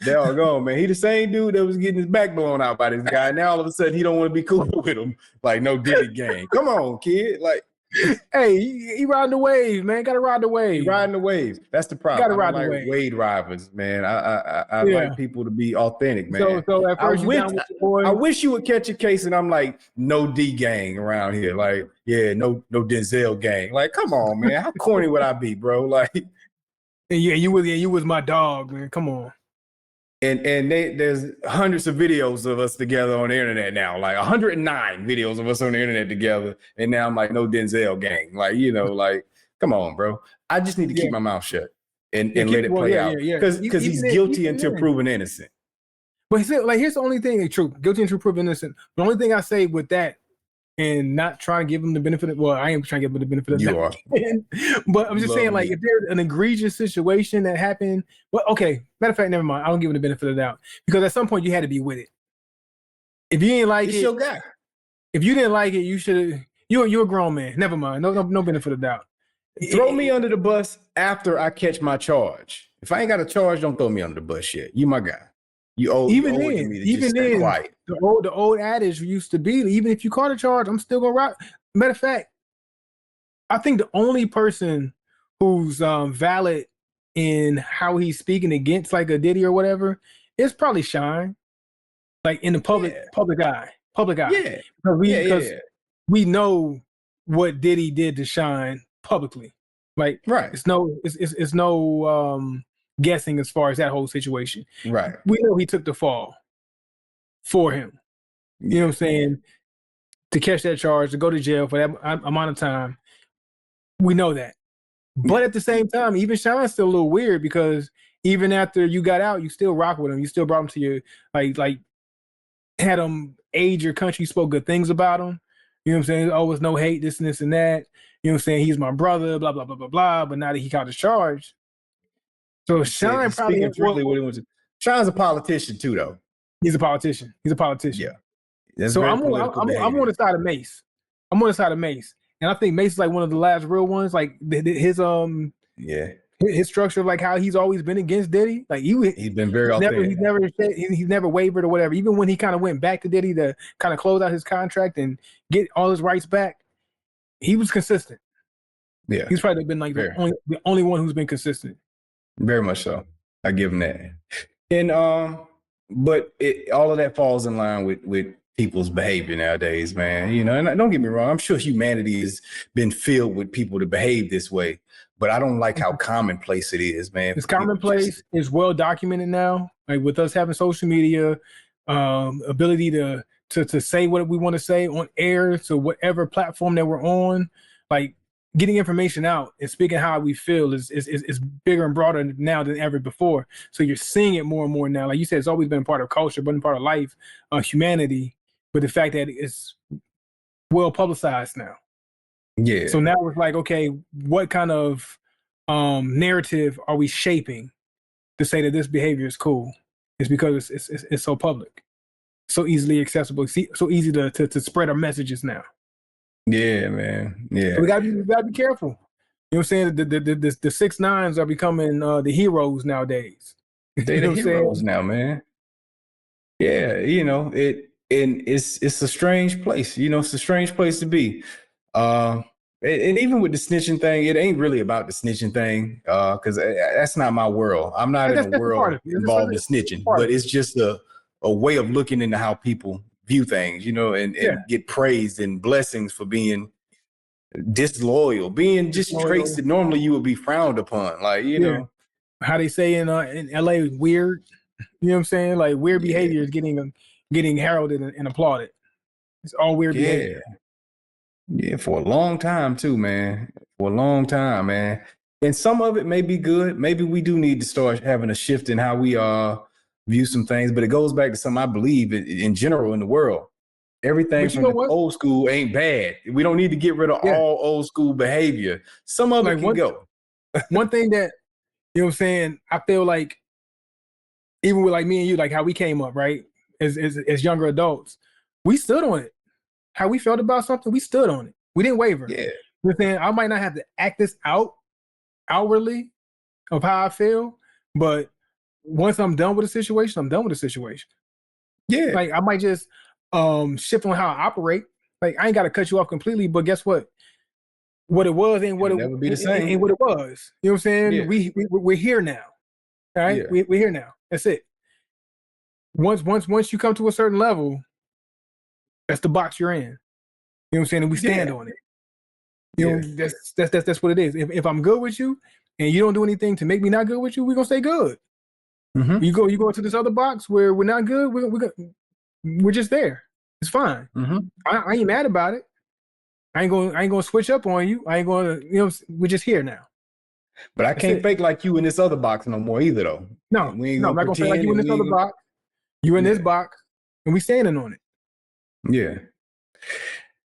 [SPEAKER 1] Doggone, man. He the same dude that was getting his back blown out by this guy. Now all of a sudden he don't want to be cool with him. Like no Diddy gang. Come on, kid. Like,
[SPEAKER 2] hey, he riding the wave, man. Gotta ride the wave.
[SPEAKER 1] He riding the wave. That's the problem.
[SPEAKER 2] Gotta ride the wave.
[SPEAKER 1] Wade drivers, man. I like people to be authentic, man.
[SPEAKER 2] So at first
[SPEAKER 1] I wish you would catch a case and I'm like, no D gang around here. Like, yeah, no Denzel gang. Like, come on, man. How corny would I be, bro? Like,
[SPEAKER 2] you was my dog, man. Come on.
[SPEAKER 1] And there's hundreds of videos of us together on the internet now, like 109 videos of us on the internet together. And now I'm like, no Denzel gang. Like, you know, like, come on, bro. I just need to keep my mouth shut and let it play out. Because he's guilty until proven innocent.
[SPEAKER 2] But here's the only thing, true, guilty until proven innocent. The only thing I say with that, and not trying to give him the benefit of, well, I ain't trying to give him the benefit of that. But I'm just saying, like, if there's an egregious situation that happened, well, okay, matter of fact, never mind. I don't give him the benefit of the doubt. Because at some point you had to be with it. If you ain't like
[SPEAKER 1] it's your guy.
[SPEAKER 2] If you didn't like it, you should have, you're a grown man. Never mind. No benefit of the doubt.
[SPEAKER 1] Throw me under the bus after I catch my charge. If I ain't got a charge, don't throw me under the bus yet. You my guy. You owe
[SPEAKER 2] even
[SPEAKER 1] me
[SPEAKER 2] then, the old adage used to be, even if you caught a charge, I'm still gonna rock. Matter of fact, I think the only person who's valid in how he's speaking against like a Diddy or whatever is probably Shine, like in the public eye. Yeah, because we know what Diddy did to Shine publicly. Like,
[SPEAKER 1] right?
[SPEAKER 2] It's no guessing as far as that whole situation.
[SPEAKER 1] Right.
[SPEAKER 2] We know he took the fall for him. You know what I'm saying? To catch that charge, to go to jail for that amount of time. We know that. But at the same time, even Shine's still a little weird because even after you got out, you still rock with him. You still brought him to your, like had him aid your country, spoke good things about him. You know what I'm saying? Oh, it's no hate, this and this and that. You know what I'm saying? He's my brother, blah, blah, blah, blah, blah. But now that he caught his charge, so Shine probably
[SPEAKER 1] Shine's a politician too, though.
[SPEAKER 2] He's a politician.
[SPEAKER 1] Yeah. That's
[SPEAKER 2] So
[SPEAKER 1] very
[SPEAKER 2] I'm
[SPEAKER 1] political
[SPEAKER 2] I'm on
[SPEAKER 1] behavior.
[SPEAKER 2] the side of Mace. I'm on the side of Mace, and I think Mace is like one of the last real ones. Like
[SPEAKER 1] Yeah,
[SPEAKER 2] his structure of like how he's always been against Diddy. Like
[SPEAKER 1] he's been very authentic.
[SPEAKER 2] he's never wavered or whatever. Even when he kind of went back to Diddy to kind of close out his contract and get all his rights back, he was consistent.
[SPEAKER 1] Yeah,
[SPEAKER 2] He's probably been like
[SPEAKER 1] very,
[SPEAKER 2] the only one who's been consistent.
[SPEAKER 1] very much so. I give him that. And but all of that falls in line with people's behavior nowadays, man. You know, and don't get me wrong, I'm sure humanity has been filled with people to behave this way, but I don't like how commonplace it is, man,
[SPEAKER 2] It's
[SPEAKER 1] for people just
[SPEAKER 2] commonplace. It's well documented now. Like with us having social media, ability to say what we want to say on air to whatever platform that we're on, like getting information out and speaking how we feel is bigger and broader now than ever before. So you're seeing it more and more now. Like you said, it's always been part of culture, been part of life, humanity. But the fact that it's well publicized now.
[SPEAKER 1] yeah,
[SPEAKER 2] So now it's like, okay, what kind of narrative are we shaping to say that this behavior is cool? It's because it's so public, so easily accessible, so easy to spread our messages now.
[SPEAKER 1] yeah, man,
[SPEAKER 2] So
[SPEAKER 1] yeah.
[SPEAKER 2] we gotta be careful. You know what I'm saying? The 6ix9ines are becoming the heroes nowadays.
[SPEAKER 1] They
[SPEAKER 2] You
[SPEAKER 1] the
[SPEAKER 2] know what I'm
[SPEAKER 1] heroes
[SPEAKER 2] saying?
[SPEAKER 1] now, man. Yeah, you know, and it's a strange place, you know, it's a strange place to be. Uh and even with the snitching thing, it ain't really about the snitching thing, because that's not my world. I'm not in a
[SPEAKER 2] That's a part
[SPEAKER 1] world
[SPEAKER 2] of it.
[SPEAKER 1] involved in
[SPEAKER 2] It's a
[SPEAKER 1] snitching,
[SPEAKER 2] part
[SPEAKER 1] but
[SPEAKER 2] of it.
[SPEAKER 1] it's just a way of looking into how people view things, you know,
[SPEAKER 2] Yeah,
[SPEAKER 1] and get praised and blessings for being disloyal, being
[SPEAKER 2] it's
[SPEAKER 1] just traits
[SPEAKER 2] loyal.
[SPEAKER 1] that normally you would be frowned upon. Like, you
[SPEAKER 2] Yeah,
[SPEAKER 1] know,
[SPEAKER 2] how they say in LA, weird. You know what I'm saying? Like weird
[SPEAKER 1] yeah,
[SPEAKER 2] behavior is getting heralded and applauded. It's all weird
[SPEAKER 1] yeah.
[SPEAKER 2] behavior.
[SPEAKER 1] Yeah, for a long time too, man. For a long time, man. And some of it may be good. Maybe we do need to start having a shift in how we view some things. But it goes back to something I believe in general in the world. Everything
[SPEAKER 2] But you
[SPEAKER 1] from
[SPEAKER 2] know
[SPEAKER 1] the
[SPEAKER 2] what?
[SPEAKER 1] old school ain't bad. We don't need to get rid of
[SPEAKER 2] Yeah,
[SPEAKER 1] all old school behavior. Some of it
[SPEAKER 2] like
[SPEAKER 1] can go.
[SPEAKER 2] one thing that you know what I'm saying. I feel like even with like me and you, like how we came up, right? As younger adults, we stood on it. How we felt about something, we stood on it. We didn't waver.
[SPEAKER 1] Yeah,
[SPEAKER 2] You know what I'm saying? I might not have to act this out outwardly of how I feel, but once I'm done with a situation, I'm done with the situation.
[SPEAKER 1] yeah.
[SPEAKER 2] Like I might just shift on how I operate. Like I ain't gotta cut you off completely, but guess what? What it was ain't what
[SPEAKER 1] It'll never be the
[SPEAKER 2] ain't
[SPEAKER 1] same.
[SPEAKER 2] what it was. You know what I'm saying?
[SPEAKER 1] Yeah,
[SPEAKER 2] We're here now. All right,
[SPEAKER 1] yeah,
[SPEAKER 2] we're here now. That's it. Once you come to a certain level, that's the box you're in. You know what I'm saying? And we stand
[SPEAKER 1] yeah,
[SPEAKER 2] on it. You
[SPEAKER 1] yeah.
[SPEAKER 2] know, that's what it is. If I'm good with you and you don't do anything to make me not good with you, we're gonna stay good.
[SPEAKER 1] Mm-hmm.
[SPEAKER 2] You go into this other box where we're not good, we're just there. It's fine.
[SPEAKER 1] Mm-hmm.
[SPEAKER 2] I ain't mad about it. I ain't gonna switch up on you. I ain't gonna, you know, we're just here now.
[SPEAKER 1] But I
[SPEAKER 2] That's
[SPEAKER 1] can't
[SPEAKER 2] it.
[SPEAKER 1] fake like you in this other box no more either, though.
[SPEAKER 2] No,
[SPEAKER 1] We ain't
[SPEAKER 2] no, I'm
[SPEAKER 1] gonna
[SPEAKER 2] not gonna say like
[SPEAKER 1] pretend
[SPEAKER 2] you in
[SPEAKER 1] and
[SPEAKER 2] this
[SPEAKER 1] we
[SPEAKER 2] other
[SPEAKER 1] ain't gonna,
[SPEAKER 2] box. You in this
[SPEAKER 1] yeah.
[SPEAKER 2] box, and we standing on it.
[SPEAKER 1] Yeah.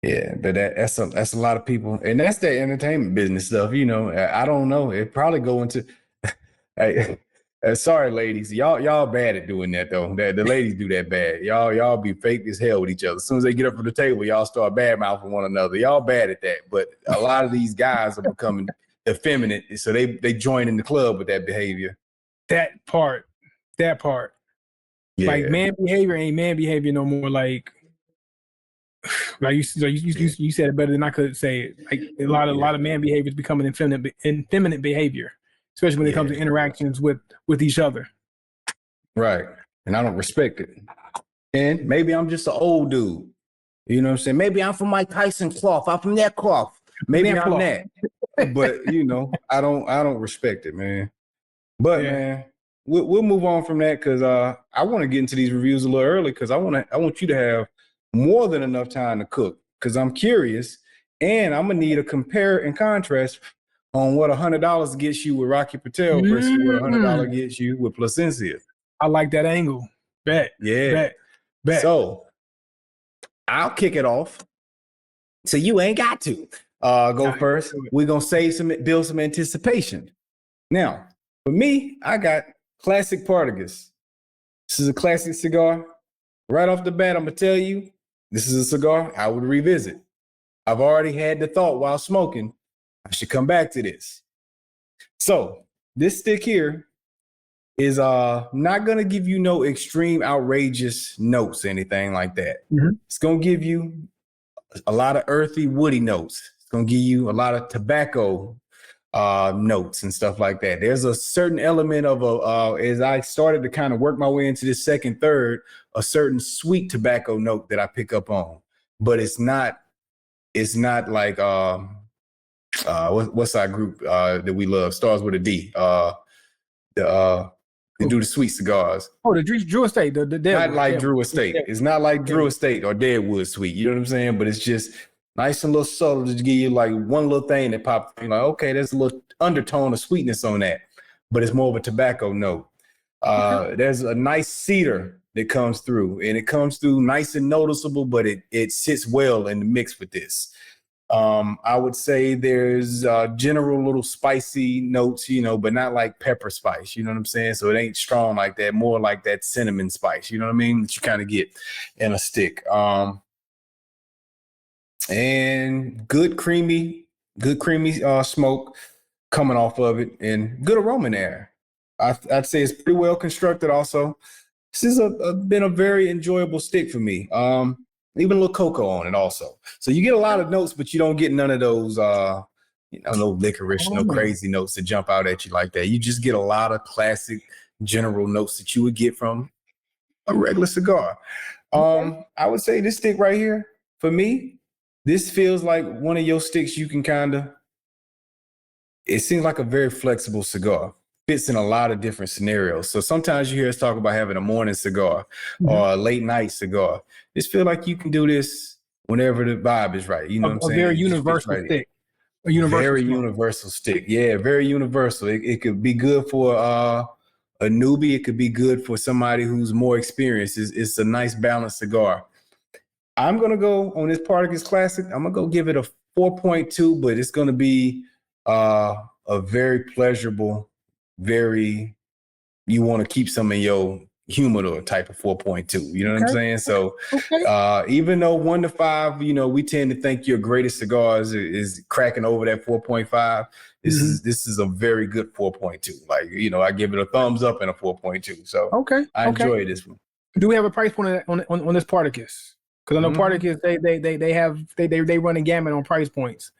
[SPEAKER 1] Yeah, but that's a lot of people, and that's the entertainment business stuff. You know, I don't know. It probably go into. Hey, sorry, ladies, y'all bad at doing that though. The ladies do that bad. Y'all be fake as hell with each other. As soon as they get up from the table, y'all start bad mouthing one another. Y'all bad at that. But a lot of these guys are becoming effeminate, so they join in the club with that behavior.
[SPEAKER 2] That part, that part. Like
[SPEAKER 1] Yeah,
[SPEAKER 2] man behavior ain't man behavior no more. Like you said it better than I could say it. Like a
[SPEAKER 1] yeah,
[SPEAKER 2] lot of man behavior is becoming effeminate behavior, especially when it comes to
[SPEAKER 1] yeah.
[SPEAKER 2] interactions with each other.
[SPEAKER 1] Right. And I don't respect it. And maybe I'm just an old dude. You know what I'm saying? Maybe I'm from Mike Tyson cloth. I'm from that cloth. Maybe
[SPEAKER 2] That
[SPEAKER 1] I'm
[SPEAKER 2] flaw.
[SPEAKER 1] that. But you know, I don't respect it, man. But
[SPEAKER 2] Yeah.
[SPEAKER 1] man, we'll move on from that because I want to get into these reviews a little early because I want you to have more than enough time to cook because I'm curious and I'm gonna need a compare and contrast on what $100 gets you with Rocky Patel versus what $100
[SPEAKER 2] Mm,
[SPEAKER 1] gets you with Placencia.
[SPEAKER 2] I like that angle. Bet,
[SPEAKER 1] Yeah.
[SPEAKER 2] bet, bet.
[SPEAKER 1] So I'll kick it off. So you ain't got to go
[SPEAKER 2] Nah,
[SPEAKER 1] first. We're gonna build some anticipation. Now, for me, I got classic Partagas. This is a classic cigar. Right off the bat, I'm gonna tell you, this is a cigar I would revisit. I've already had the thought while smoking, I should come back to this. So this stick here is not gonna give you no extreme outrageous notes, anything like that.
[SPEAKER 2] Mhm.
[SPEAKER 1] It's gonna give you a lot of earthy, woody notes. It's gonna give you a lot of tobacco notes and stuff like that. There's a certain element of as I started to kind of work my way into this second, third, a certain sweet tobacco note that I pick up on, but it's not like what's our group that we love, starts with a D, they do the sweet cigars.
[SPEAKER 2] Oh, the Drew Estate, the
[SPEAKER 1] not like Drew Estate. It's not like Drew Estate or Deadwood Sweet. You know what I'm saying? But it's just nice and little subtle to give you like one little thing that pops. You're like, okay, there's a little undertone of sweetness on that, but it's more of a tobacco note. There's a nice cedar that comes through, and it comes through nice and noticeable, but it sits well in the mix with this. I would say there's general little spicy notes, but not like pepper spice, you know what I'm saying? So it ain't strong like that, more like that cinnamon spice, you know what I mean? That you kind of get in a stick. And good creamy smoke coming off of it, and good aroma in there. I'd say it's pretty well constructed also. This has been a very enjoyable stick for me. Even a little cocoa on it also. So you get a lot of notes, but you don't get none of those, no licorice, no crazy notes that jump out at you like that. You just get a lot of classic general notes that you would get from a regular cigar. I would say this stick right here, for me, this feels like one of your sticks you can it seems like a very flexible cigar. Fits in a lot of different scenarios. So sometimes you hear us talk about having a morning cigar or a late night cigar. Just feel like you can do this whenever the vibe is right. You know what I'm saying?
[SPEAKER 2] A very universal stick.
[SPEAKER 1] Very universal stick. Yeah, very universal. It could be good for a newbie. It could be good for somebody who's more experienced. It's a nice balanced cigar. I'm going to go on this Partagas Classic. I'm going to go give it a 4.2, but it's going to be a very pleasurable, you want to keep some in your humidor type of 4.2. You know what I'm saying? So even though 1 to 5, we tend to think your greatest cigars is cracking over that 4.5. This is a very good 4.2. Like, I give it a thumbs up and a 4.2. So I enjoy this one.
[SPEAKER 2] Do we have a price point on this Partagas? Because I know Partagas, they run a gamut on price points.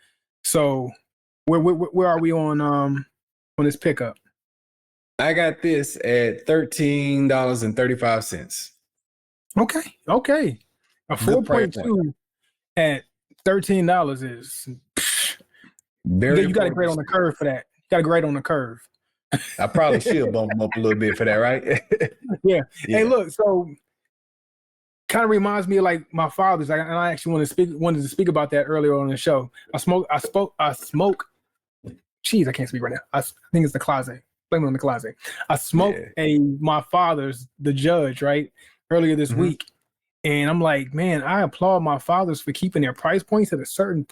[SPEAKER 2] So where are we on this pickup?
[SPEAKER 1] I got this at $13.35.
[SPEAKER 2] Okay. A 4.2 at $13 is
[SPEAKER 1] very.
[SPEAKER 2] You got to grade on the curve for that. You got to grade on the curve.
[SPEAKER 1] I probably should bump them up a little bit for that, right?
[SPEAKER 2] Yeah. Hey, look. So, kind of reminds me of like my father's. And I actually wanted to speak about that earlier on the show. I smoke. Jeez, I can't speak right now. I think it's the closet. Blame it on the closet. I smoked my father's, the Judge, right, earlier this week. And I'm like, man, I applaud my fathers for keeping their price points at a certain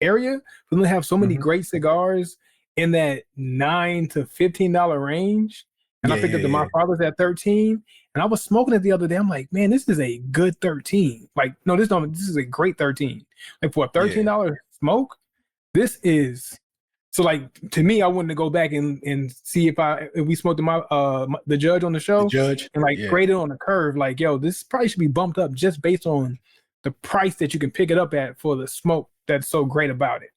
[SPEAKER 2] area. For them to have so many great cigars in that $9 to $15 range. And I picked up my father's at 13. And I was smoking it the other day. I'm like, man, this is a good 13. Like, no, this is a great 13. Like for a $13 smoke, this is. So like to me, I wanted to go back and see if we smoked the Judge on the show, and like grade it on the curve. Like, yo, this probably should be bumped up just based on the price that you can pick it up at for the smoke that's so great about it.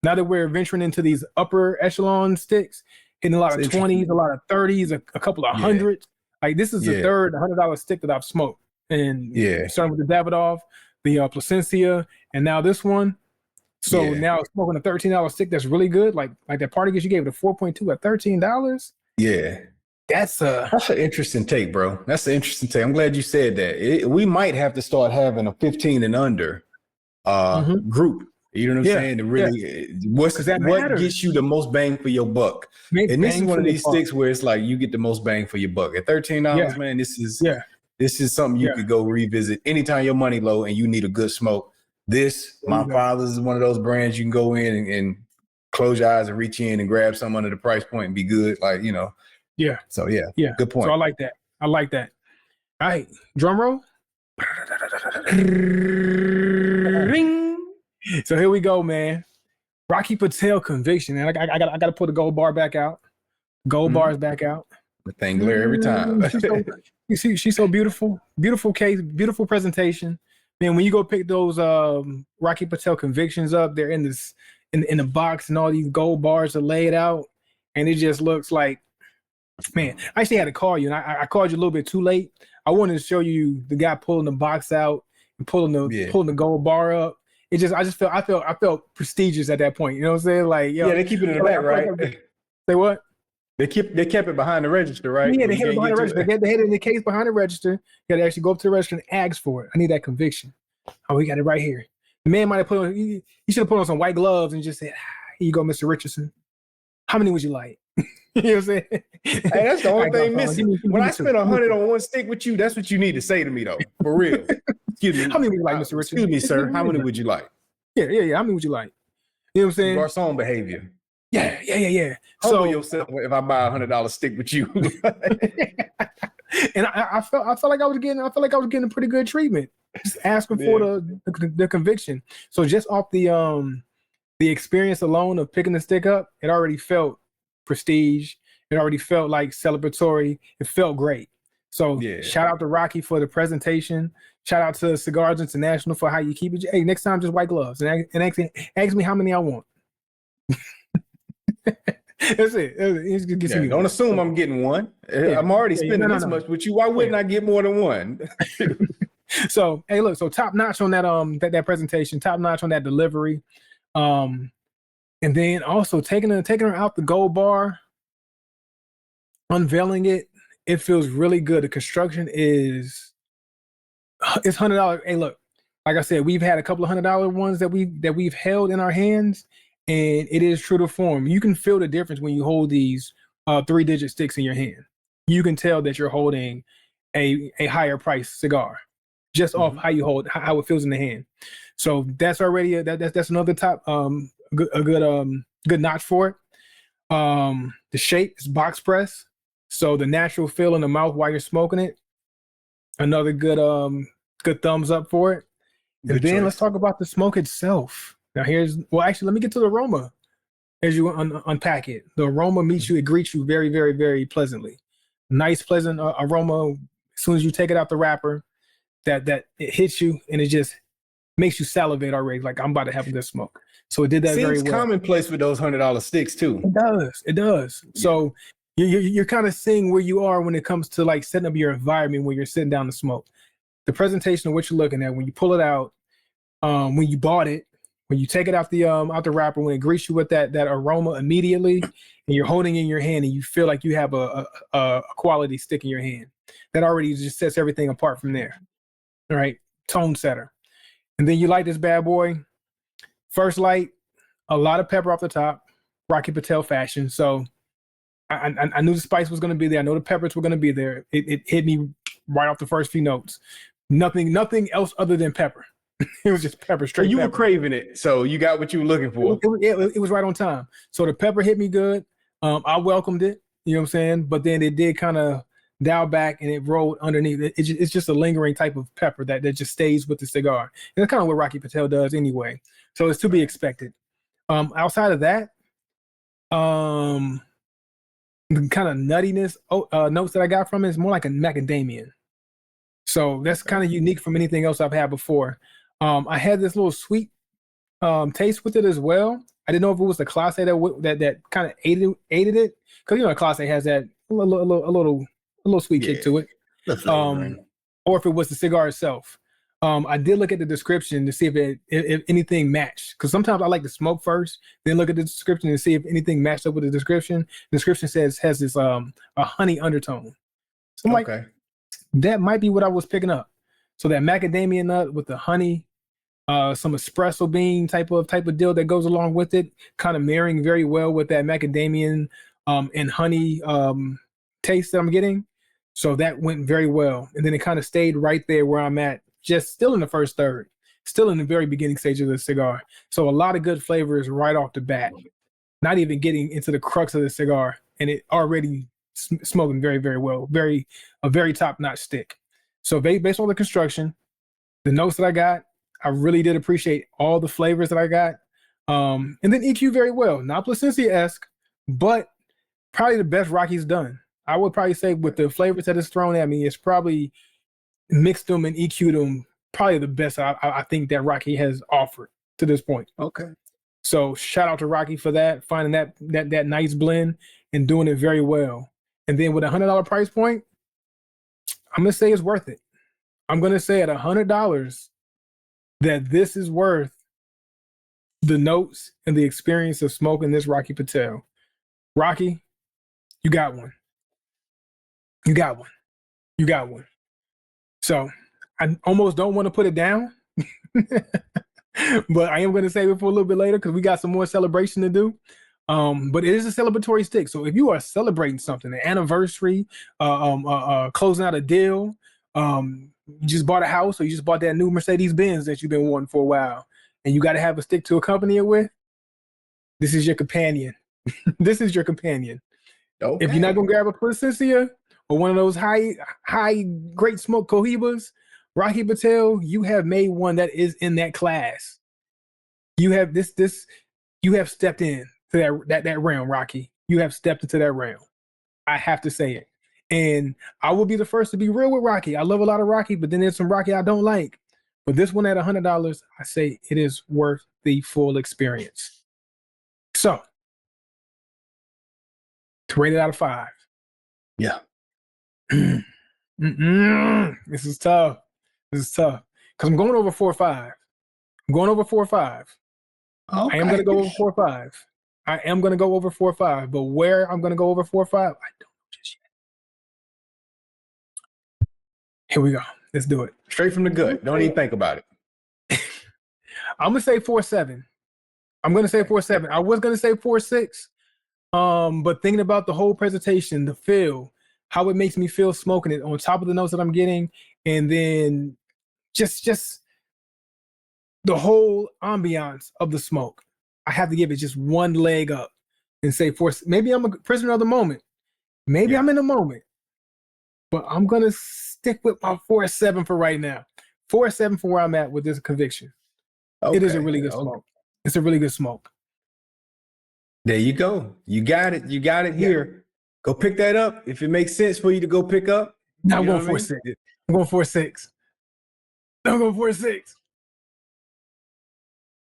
[SPEAKER 2] Now that we're venturing into these upper echelon sticks, hitting a lot of 20s, a lot of 30s, a couple of hundreds. Like this is the third $100 stick that I've smoked, and starting with the Davidoff, the Plasencia, and now this one. So now smoking a $13 stick that's really good, like that Partagas, you gave it a 4.2 at $13. Yeah, that's an interesting take, bro. That's an interesting take. I'm glad you said that. We might have to start having a 15 and under group. You know what I'm saying? To really, what gets you the most bang for your buck? And this is one of these sticks where it's like you get the most bang for your buck at $13. Man, this is something you could go revisit anytime your money low and you need a good smoke. My father's is one of those brands you can go in and close your eyes and reach in and grab some under the price point and be good. Like, Yeah. So, good point. So I like that. All right. Drum roll.
[SPEAKER 1] Ring.
[SPEAKER 2] So here we go, man. Rocky Patel conviction, man. I got to put the gold bar back out. Gold bars back out.
[SPEAKER 1] The thing glare every time.
[SPEAKER 2] She's so beautiful. Beautiful case, beautiful presentation. Man, when you go pick those Rocky Patel convictions up, they're in this in the box, and all these gold bars are laid out, and it just looks like, man. I actually had to call you, and I called you a little bit too late. I wanted to show you the guy pulling the box out and pulling the gold bar up. I felt prestigious at that point. You know what I'm saying? Like, yo,
[SPEAKER 1] yeah, they keep it in the back, right?
[SPEAKER 2] Say what?
[SPEAKER 1] They kept it behind the register, right?
[SPEAKER 2] Yeah, they had it behind the register. They had it in the case behind the register. You got to actually go up to the register and ask for it. I need that conviction. Oh, we got it right here. The man might have put on. He should have put on some white gloves and just said, "Here you go, Mr. Richardson. How many would you like?" You know what I'm saying?
[SPEAKER 1] Hey, that's the only thing missing. When I spend 100 on one stick with you, that's what you need to say to me, though. For real. Excuse me.
[SPEAKER 2] How many would you like, Mr. Richardson?
[SPEAKER 1] Excuse me, sir. How many would you like?
[SPEAKER 2] Yeah. How many would you like? You know what I'm saying?
[SPEAKER 1] Garçon behavior.
[SPEAKER 2] Yeah.
[SPEAKER 1] Humble yourself if I buy $100 stick with you.
[SPEAKER 2] And I felt like I was getting pretty good treatment. Just asking for the conviction. So just off the experience alone of picking the stick up, it already felt prestige. It already felt like celebratory. It felt great. So shout out to Rocky for the presentation. Shout out to Cigars International for how you keep it. Hey, next time just white gloves and ask me how many I want. That's it.
[SPEAKER 1] Don't assume I'm getting one. I'm already spending this much with you. Why wouldn't I get more than one?
[SPEAKER 2] So hey, look. So top notch on that presentation. Top notch on that delivery. And then also taking her out the gold bar, unveiling it. It feels really good. The construction it's $100. Hey, look. Like I said, we've had a couple of $100 ones that we've held in our hands. And it is true to form. You can feel the difference when you hold these 3-digit sticks in your hand. You can tell that you're holding a higher price cigar, just off how you hold, how it feels in the hand. So that's already that's another top good notch for it. The shape is box press, so the natural feel in the mouth while you're smoking it. Another good thumbs up for it. And then let's talk about the smoke itself. Now let me get to the aroma as you unpack it. The aroma it greets you very, very, very pleasantly. Nice, pleasant aroma. As soon as you take it out the wrapper, that it hits you and it just makes you salivate already. Like, I'm about to have a good smoke. So it did that very well.
[SPEAKER 1] Seems commonplace with those $100 sticks too.
[SPEAKER 2] It does. Yeah. So you're kind of seeing where you are when it comes to like setting up your environment when you're sitting down to smoke. The presentation of what you're looking at when you pull it out, when you bought it. When you take it out the wrapper, when it greets you with that aroma immediately, and you're holding it in your hand, and you feel like you have a quality stick in your hand, that already just sets everything apart from there. All right, tone setter, and then you light this bad boy. First light, a lot of pepper off the top, Rocky Patel fashion. So I knew the spice was going to be there. I know the peppers were going to be there. It hit me right off the first few notes. Nothing else other than pepper. It was just pepper, straight.
[SPEAKER 1] You
[SPEAKER 2] pepper.
[SPEAKER 1] were craving it, so you got what you were looking for.
[SPEAKER 2] It was right on time. So the pepper hit me good. I welcomed it. You know what I'm saying? But then it did kind of dial back and it rolled underneath. It's just a lingering type of pepper that just stays with the cigar. And that's kind of what Rocky Patel does anyway. So it's to be expected. Outside of that, the kind of nuttiness notes that I got from it is more like a macadamian. So that's kind of unique from anything else I've had before. I had this little sweet taste with it as well. I didn't know if it was the Clase that kind of aided it, because Clase has that a little sweet kick to it. Or if it was the cigar itself. I did look at the description to see if anything matched, because sometimes I like to smoke first, then look at the description and see if anything matched up with the description. The description has this a honey undertone. So I'm like, that might be what I was picking up. So that macadamia nut with the honey, some espresso bean type of deal that goes along with it, kind of marrying very well with that macadamian and honey taste that I'm getting. So that went very well. And then it kind of stayed right there where I'm at, just still in the first third, still in the very beginning stage of the cigar. So a lot of good flavors right off the bat, not even getting into the crux of the cigar, and it already smoking very, very well. A very top-notch stick. So based on the construction, The notes that I got, I really did appreciate all the flavors that I got. And then EQ very well, not Placencia-esque, but probably the best Rocky's done. I would probably say with the flavors that it's thrown at me, it's probably mixed them and EQ'd them. Probably the best I think that Rocky has offered to this point.
[SPEAKER 1] Okay.
[SPEAKER 2] So shout out to Rocky for that, finding that nice blend and doing it very well. And then with $100 price point, I'm gonna say it's worth it. I'm gonna say at $100 that this is worth the notes and the experience of smoking this Rocky Patel. Rocky, you got one. You got one. You got one. So I almost don't want to put it down, but I am going to save it for a little bit later because we got some more celebration to do. But it is a celebratory stick. So if you are celebrating something, an anniversary, closing out a deal, you just bought a house or you just bought that new Mercedes Benz that you've been wanting for a while, and you got to have a stick to accompany it with, this is your companion. This is your companion.
[SPEAKER 1] Okay.
[SPEAKER 2] If you're not going to grab a Placencia or one of those high great smoke Cohibas, Rocky Patel, you have made one that is in that class. You have you have stepped in to that realm, Rocky. You have stepped into that realm. I have to say it. And I will be the first to be real with Rocky. I love a lot of Rocky, but then there's some Rocky I don't like. But this one at $100, I say it is worth the full experience. So, to rate it out of 5.
[SPEAKER 1] Yeah.
[SPEAKER 2] This is tough. This is tough. Because I'm going over 4 or 5. I'm going over 4 or 5.
[SPEAKER 1] Okay.
[SPEAKER 2] I am going to go over 4 or 5. I am going to go over 4 or 5. But where I'm going to go over 4 or 5, I don't know just yet. Here we go. Let's do it.
[SPEAKER 1] Straight from the gut. Don't even think about it.
[SPEAKER 2] I'm going to say 4.7. I'm going to say 4.7. I was going to say 4.6. But thinking about the whole presentation, the feel, how it makes me feel smoking it on top of the notes that I'm getting, and then just the whole ambiance of the smoke, I have to give it just one leg up and say 4. Maybe I'm a prisoner of the moment. Maybe I'm in the moment, but I'm gonna stick with my 4.7 for right now. 4.7 for where I'm at with this conviction.
[SPEAKER 1] Okay.
[SPEAKER 2] It is a really good smoke. It's a really good smoke.
[SPEAKER 1] There you go. You got it. You got it here. Go pick that up if it makes sense for you to go pick up.
[SPEAKER 2] Now I'm going 4.6. I'm going 4.6. I'm going 4.6.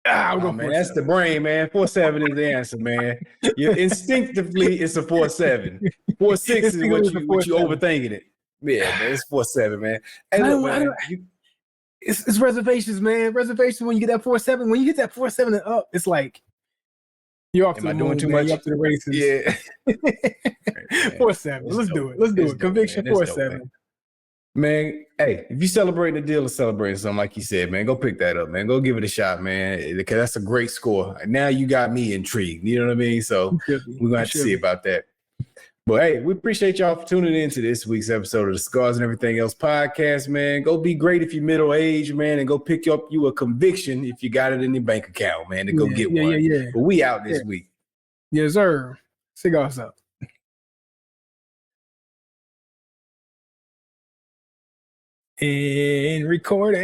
[SPEAKER 1] Oh, man, that's the brain, man. 4.7 is the answer, man. Instinctively, it's a 4.7. 4.6 is what you overthinking it. Yeah, man, it's 4.7, man. Hey, look, man,
[SPEAKER 2] it's reservations, man. Reservations when you get that 4.7. When you get that 4.7 and up, it's like you're off to the moon. Am I doing too much? You're up to the races.
[SPEAKER 1] Yeah.
[SPEAKER 2] 4.7. Let's do it. Let's do it. Conviction 4.7.
[SPEAKER 1] Man, hey, if you celebrating the deal or celebrating something, like you said, man, go pick that up, man. Go give it a shot, man, because that's a great score. Now you got me intrigued. You know what I mean? So we're going to have to see about that. But, hey, we appreciate y'all for tuning in to this week's episode of the Cigars and Everything Else podcast, man. Go be great if you're middle-aged, man, and go pick up you a conviction if you got it in your bank account, man, to go get one. Yeah. But we out this week.
[SPEAKER 2] Yes, sir. Cigars up. And record it.